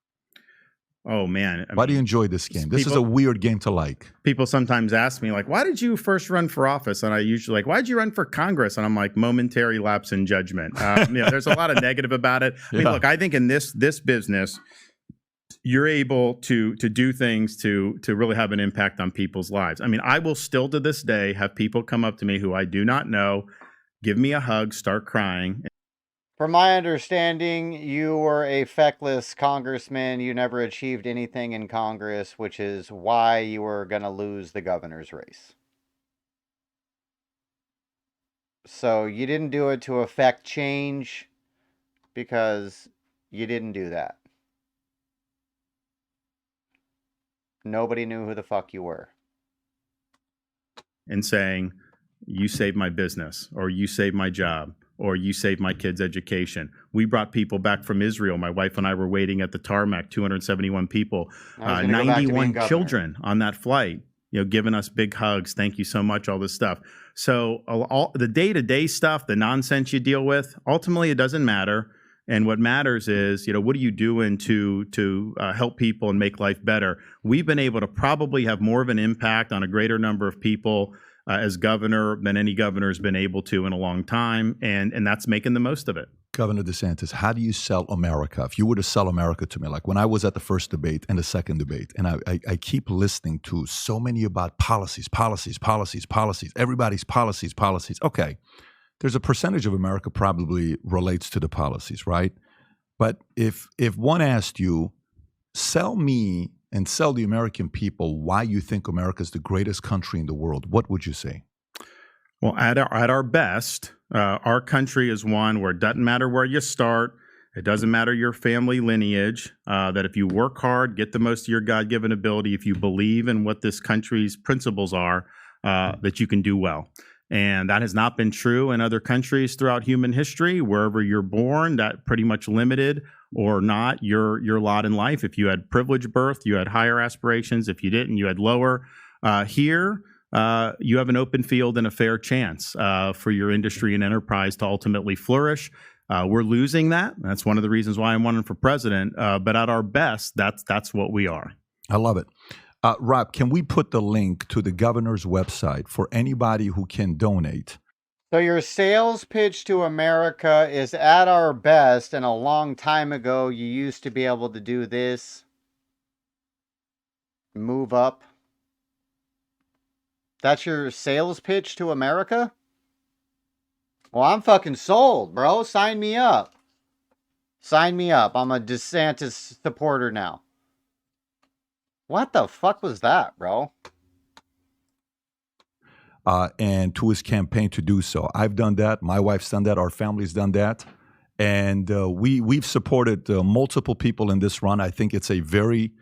Oh, man.
Why do you enjoy this game? This is a
people-
weird game to like.
People sometimes ask me, like, why did you first run for office? And I usually like, why did you run for Congress? And I'm like, momentary lapse in judgment. There's a lot of negative about it. I mean,
Yeah.
look, I think in this business, you're able to do things to really have an impact on people's lives. I mean, I will still to this day have people come up to me who I do not know, give me a hug, start crying.
From my understanding, you were a feckless congressman. You never achieved anything in Congress, which is why you were going to lose the governor's race. So you didn't do it to affect change because you didn't do that. Nobody knew who the fuck you were.
And saying, you saved my business, or you saved my job, or you saved my kid's education. We brought people back from Israel. My wife and I were waiting at the tarmac, 271 people,
I was gonna go back to being
91
governor.
children on that flight, giving us big hugs. Thank you so much, all this stuff. So all the day-to-day stuff, the nonsense you deal with, ultimately it doesn't matter. And what matters is, what are you doing to help people and make life better? We've been able to probably have more of an impact on a greater number of people as governor than any governor has been able to in a long time, and that's making the most of it.
Governor DeSantis, how do you sell America? If you were to sell America to me, like when I was at the first debate and the second debate, and I keep listening to so many about policies. Everybody's policies. Okay, there's a percentage of America probably relates to the policies, right? But if one asked you, sell me and sell the American people why you think America is the greatest country in the world, what would you say?
Well, at our best, our country is one where it doesn't matter where you start. It doesn't matter your family lineage, that if you work hard, get the most of your God-given ability, if you believe in what this country's principles are, that you can do well. And that has not been true in other countries throughout human history. Wherever you're born, that pretty much limited or not your lot in life. If you had privileged birth, you had higher aspirations. If you didn't, you had lower. Here, you have an open field and a fair chance for your industry and enterprise to ultimately flourish. We're losing that. That's one of the reasons why I'm running for president. But at our best, that's what we are.
I love it. Rob, can we put the link to the governor's website for anybody who can donate?
So your sales pitch to America is at our best, and a long time ago you used to be able to do this. Move up. That's your sales pitch to America? Well, I'm fucking sold, bro. Sign me up. Sign me up. I'm a DeSantis supporter now. What the fuck was that, bro?
And to his campaign to do so. I've done that. My wife's done that. Our family's done that. And we've supported multiple people in this run. I think it's a very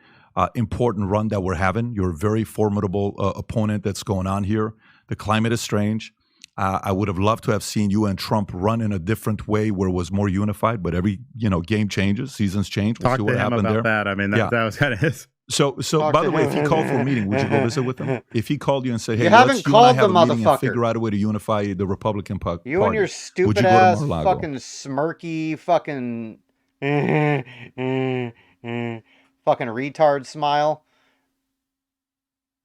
important run that we're having. You're a very formidable opponent that's going on here. The climate is strange. I would have loved to have seen you and Trump run in a different way where it was more unified, but every game changes, seasons change. We'll
Talk
see
to
what
him
happened
about
there.
that. I mean,
Yeah.
that was kind of his.
So by the way, if he called for a meeting, would you go visit with him? If he called you and said, "Hey,
You
let's
haven't
you and I
called
have
the
a meeting and
motherfucker.
figure out a way to unify the Republican Party,"
You and your
would
stupid
you go to
ass
Mar-a-Lago?
fucking smirky fucking fucking retard smile.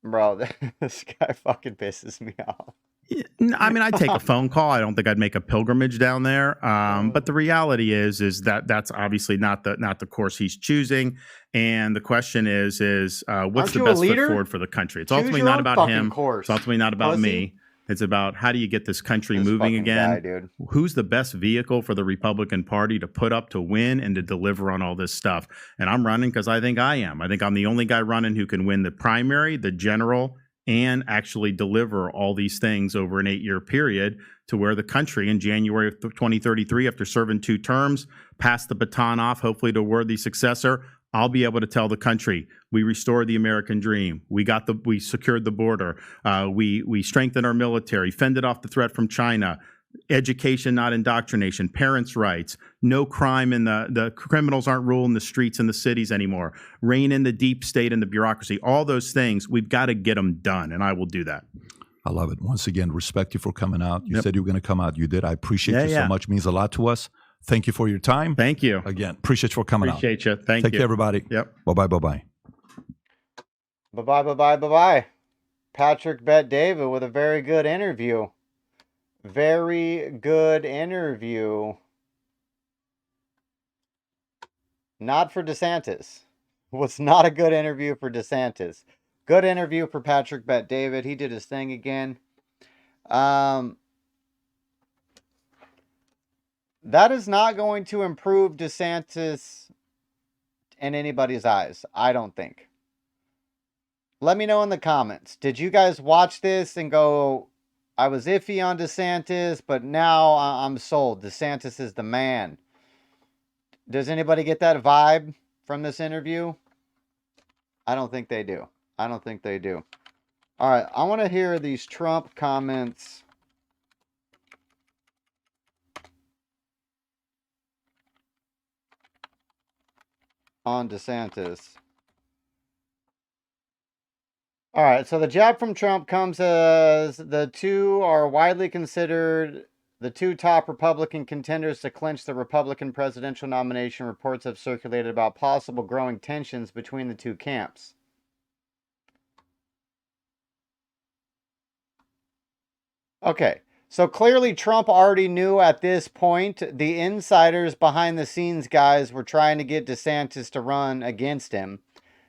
Bro, this guy fucking pisses me off.
I mean, I'd take a phone call. I don't think I'd make a pilgrimage down there. But the reality is that that's obviously not the course he's choosing. And the question is what's
Aren't
the
you a
best foot
leader?
forward for the country? It's
Choose
ultimately
your
not
own
about
fucking
him.
course,
It's ultimately not about
pussy.
me. It's about how do you get this country
This
moving
fucking
again?
guy, dude.
Who's the best vehicle for the Republican Party to put up to win and to deliver on all this stuff? And I'm running because I think I am. I think I'm the only guy running who can win the primary, the general, and actually deliver all these things over an 8-year period to where the country in January of 2033, after serving 2 terms, pass the baton off, hopefully to a worthy successor. I'll be able to tell the country we restored the American dream. We secured the border. We strengthened our military, fended off the threat from China. Education, not indoctrination. Parents' rights. No crime in the criminals aren't ruling the streets in the cities anymore. Rein in the deep state and the bureaucracy. All those things, we've got to get them done, and I will do that.
I love it. Once again, respect you for coming out. You said you were going to come out. You did. I appreciate you so much. It means a lot to us. Thank you for your time.
Thank you.
Again, appreciate you for coming out.
Appreciate you. Thank you.
Take care, everybody.
Yep.
Bye-bye, bye-bye.
Bye-bye, bye-bye, bye-bye. Patrick Bet-David with a very good interview. Very good interview. Not for DeSantis. Was not a good interview for DeSantis. Good interview for Patrick Bet-David. He did his thing again. That is not going to improve DeSantis in anybody's eyes, I don't think. Let me know in the comments. Did you guys watch this and go, I was iffy on DeSantis, but now I'm sold. DeSantis is the man. Does anybody get that vibe from this interview? I don't think they do. I don't think they do. All right, I want to hear these Trump comments on DeSantis. All right, so the jab from Trump comes as the two are widely considered the 2 top Republican contenders to clinch the Republican presidential nomination. Reports have circulated about possible growing tensions between the 2 camps. Okay, so clearly Trump already knew at this point the insiders behind the scenes guys were trying to get DeSantis to run against him.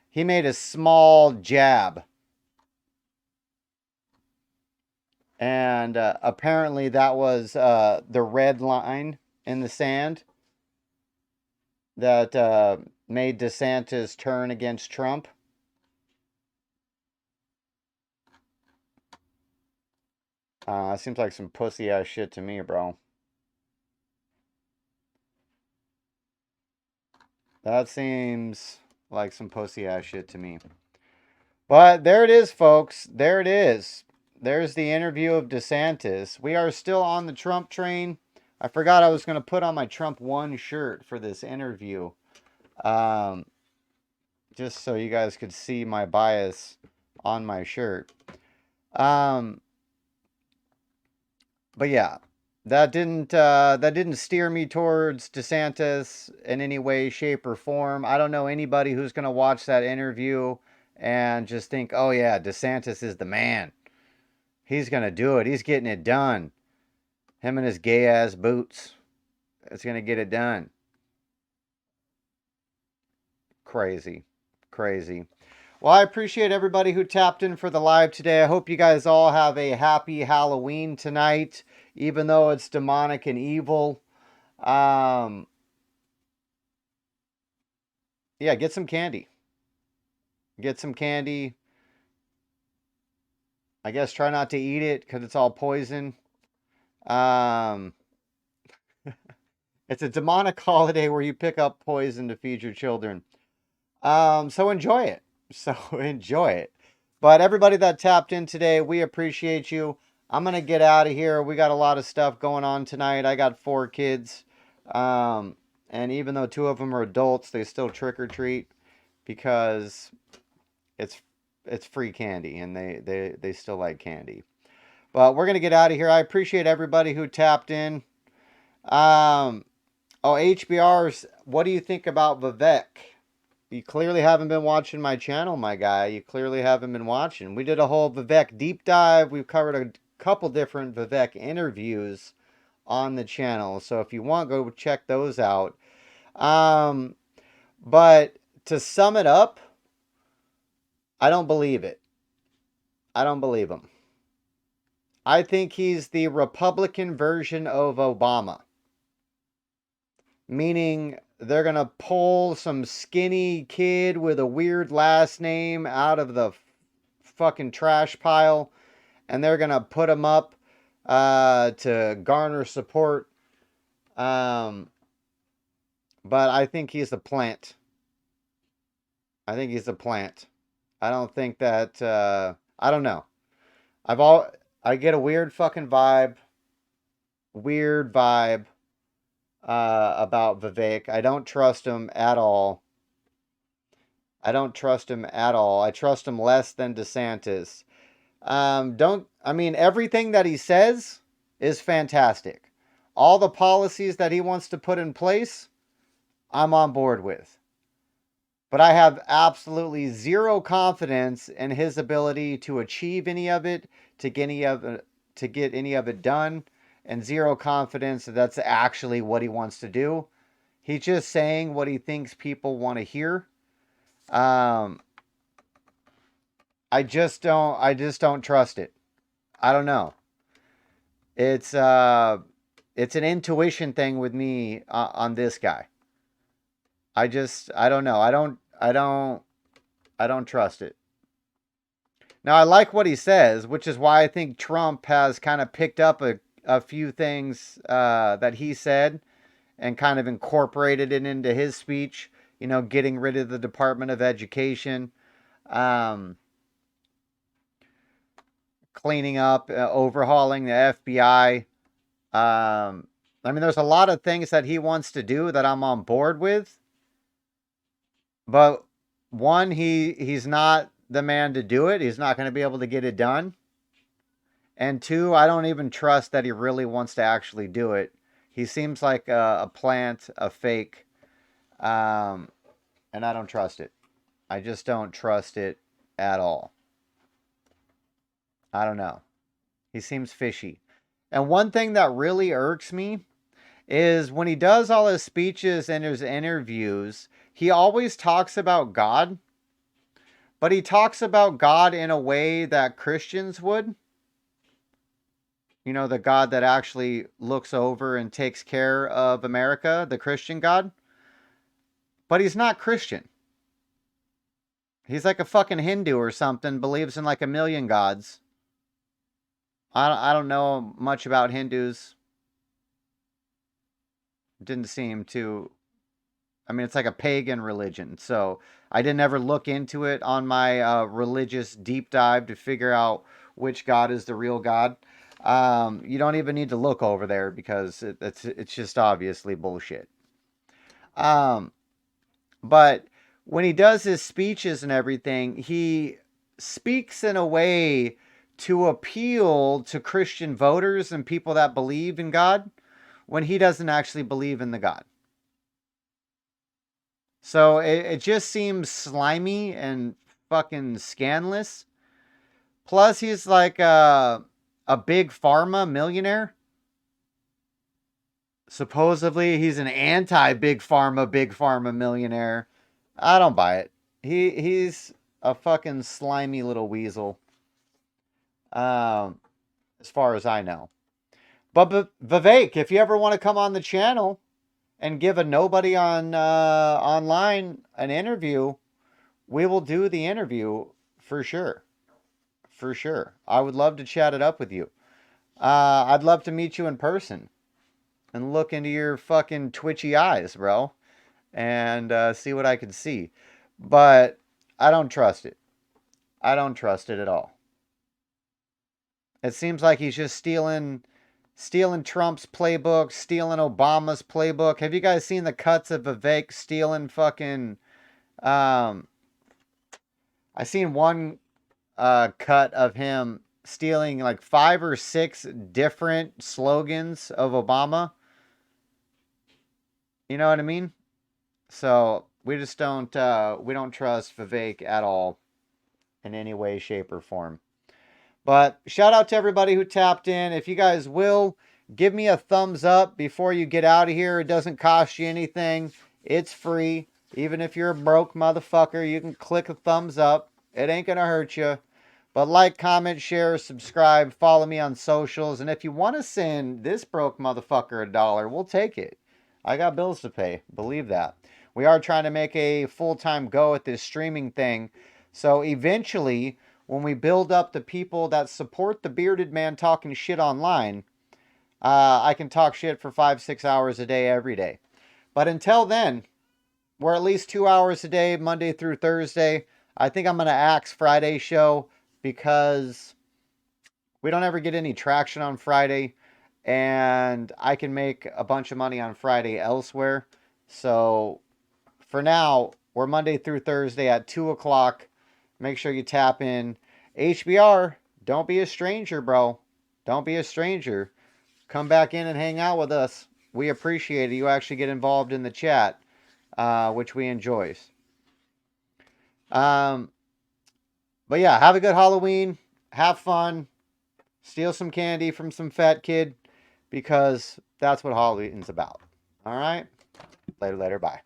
He made a small jab. And apparently that was the red line in the sand that made DeSantis turn against Trump. Seems like some pussy ass shit to me, bro. That seems like some pussy ass shit to me. But there it is, folks. There it is. There's the interview of DeSantis. We are still on the Trump train. I forgot I was going to put on my Trump 1 shirt for this interview. Just so you guys could see my bias on my shirt. But yeah, that didn't steer me towards DeSantis in any way, shape, or form. I don't know anybody who's going to watch that interview and just think, oh yeah, DeSantis is the man. He's going to do it. He's getting it done. Him and his gay-ass boots. It's going to get it done. Crazy. Crazy. Well, I appreciate everybody who tapped in for the live today. I hope you guys all have a happy Halloween tonight, even though it's demonic and evil. Yeah, get some candy. Get some candy. I guess try not to eat it because it's all poison. It's a demonic holiday where you pick up poison to feed your children. So enjoy it. But everybody that tapped in today, we appreciate you. I'm going to get out of here. We got a lot of stuff going on tonight. I got 4 kids. And even though 2 of them are adults, they still trick or treat because it's free candy and they still like candy. But we're going to get out of here. I appreciate everybody who tapped in. HBRs, what do you think about Vivek? You clearly haven't been watching my channel, my guy. You clearly haven't been watching. We did a whole Vivek deep dive. We've covered a couple different Vivek interviews on the channel. So if you want, go check those out. But to sum it up, I don't believe it. I don't believe him. I think he's the Republican version of Obama. Meaning they're going to pull some skinny kid with a weird last name out of the fucking trash pile, and they're gonna put him up to garner support. But I think he's a plant. I think he's a plant. I don't think that. I don't know. I get a weird fucking vibe. Weird vibe about Vivek. I don't trust him at all. I don't trust him at all. I trust him less than DeSantis. Everything that he says is fantastic. All the policies that he wants to put in place, I'm on board with. But I have absolutely zero confidence in his ability to achieve any of it, to get any of it done, and zero confidence that that's actually what he wants to do. He's just saying what he thinks people want to hear. I just don't trust it. I don't know. It's an intuition thing with me on this guy. I don't know. I don't trust it. Now, I like what he says, which is why I think Trump has kind of picked up a few things that he said and kind of incorporated it into his speech. You know, getting rid of the Department of Education, cleaning up, overhauling the FBI. There's a lot of things that he wants to do that I'm on board with. But one, he's not the man to do it. He's not going to be able to get it done. And two, I don't even trust that he really wants to actually do it. He seems like a plant, a fake. And I don't trust it. I just don't trust it at all. I don't know. He seems fishy. And one thing that really irks me is when he does all his speeches and his interviews, he always talks about God. But he talks about God in a way that Christians would. You know, the God that actually looks over and takes care of America, the Christian God. But he's not Christian. He's like a fucking Hindu or something, believes in like a million gods. I don't know much about Hindus. Didn't seem to... it's like a pagan religion. So I didn't ever look into it on my religious deep dive to figure out which God is the real God. You don't even need to look over there because it's just obviously bullshit. But when he does his speeches and everything, he speaks in a way to appeal to Christian voters and people that believe in God when he doesn't actually believe in the God. So it just seems slimy and fucking scandalous. Plus, he's like a big pharma millionaire. Supposedly, he's an anti-big pharma millionaire. I don't buy it. He's a fucking slimy little weasel. As far as I know. But Vivek, if you ever want to come on the channel and give a nobody on online an interview, we will do the interview for sure. For sure. I would love to chat it up with you. I'd love to meet you in person and look into your fucking twitchy eyes, bro, and see what I can see. But I don't trust it. I don't trust it at all. It seems like he's just stealing Trump's playbook, stealing Obama's playbook. Have you guys seen the cuts of Vivek stealing fucking... I seen one cut of him stealing like 5 or 6 different slogans of Obama. You know what I mean? So we just don't trust Vivek at all in any way, shape, or form. But shout out to everybody who tapped in. If you guys will, give me a thumbs up before you get out of here. It doesn't cost you anything. It's free. Even if you're a broke motherfucker, you can click a thumbs up. It ain't going to hurt you. But like, comment, share, subscribe, follow me on socials. And if you want to send this broke motherfucker $1, we'll take it. I got bills to pay. Believe that. We are trying to make a full-time go at this streaming thing. So eventually, when we build up the people that support the bearded man talking shit online, I can talk shit for 5-6 hours a day every day. But until then, we're at least 2 hours a day, Monday through Thursday. I think I'm going to axe Friday show because we don't ever get any traction on Friday, and I can make a bunch of money on Friday elsewhere. So for now, we're Monday through Thursday at 2 o'clock. Make sure you tap in. HBR, don't be a stranger, bro. Don't be a stranger. Come back in and hang out with us. We appreciate it. You actually get involved in the chat, which we enjoy. But yeah, have a good Halloween. Have fun. Steal some candy from some fat kid, because that's what Halloween's about. All right? Later, bye.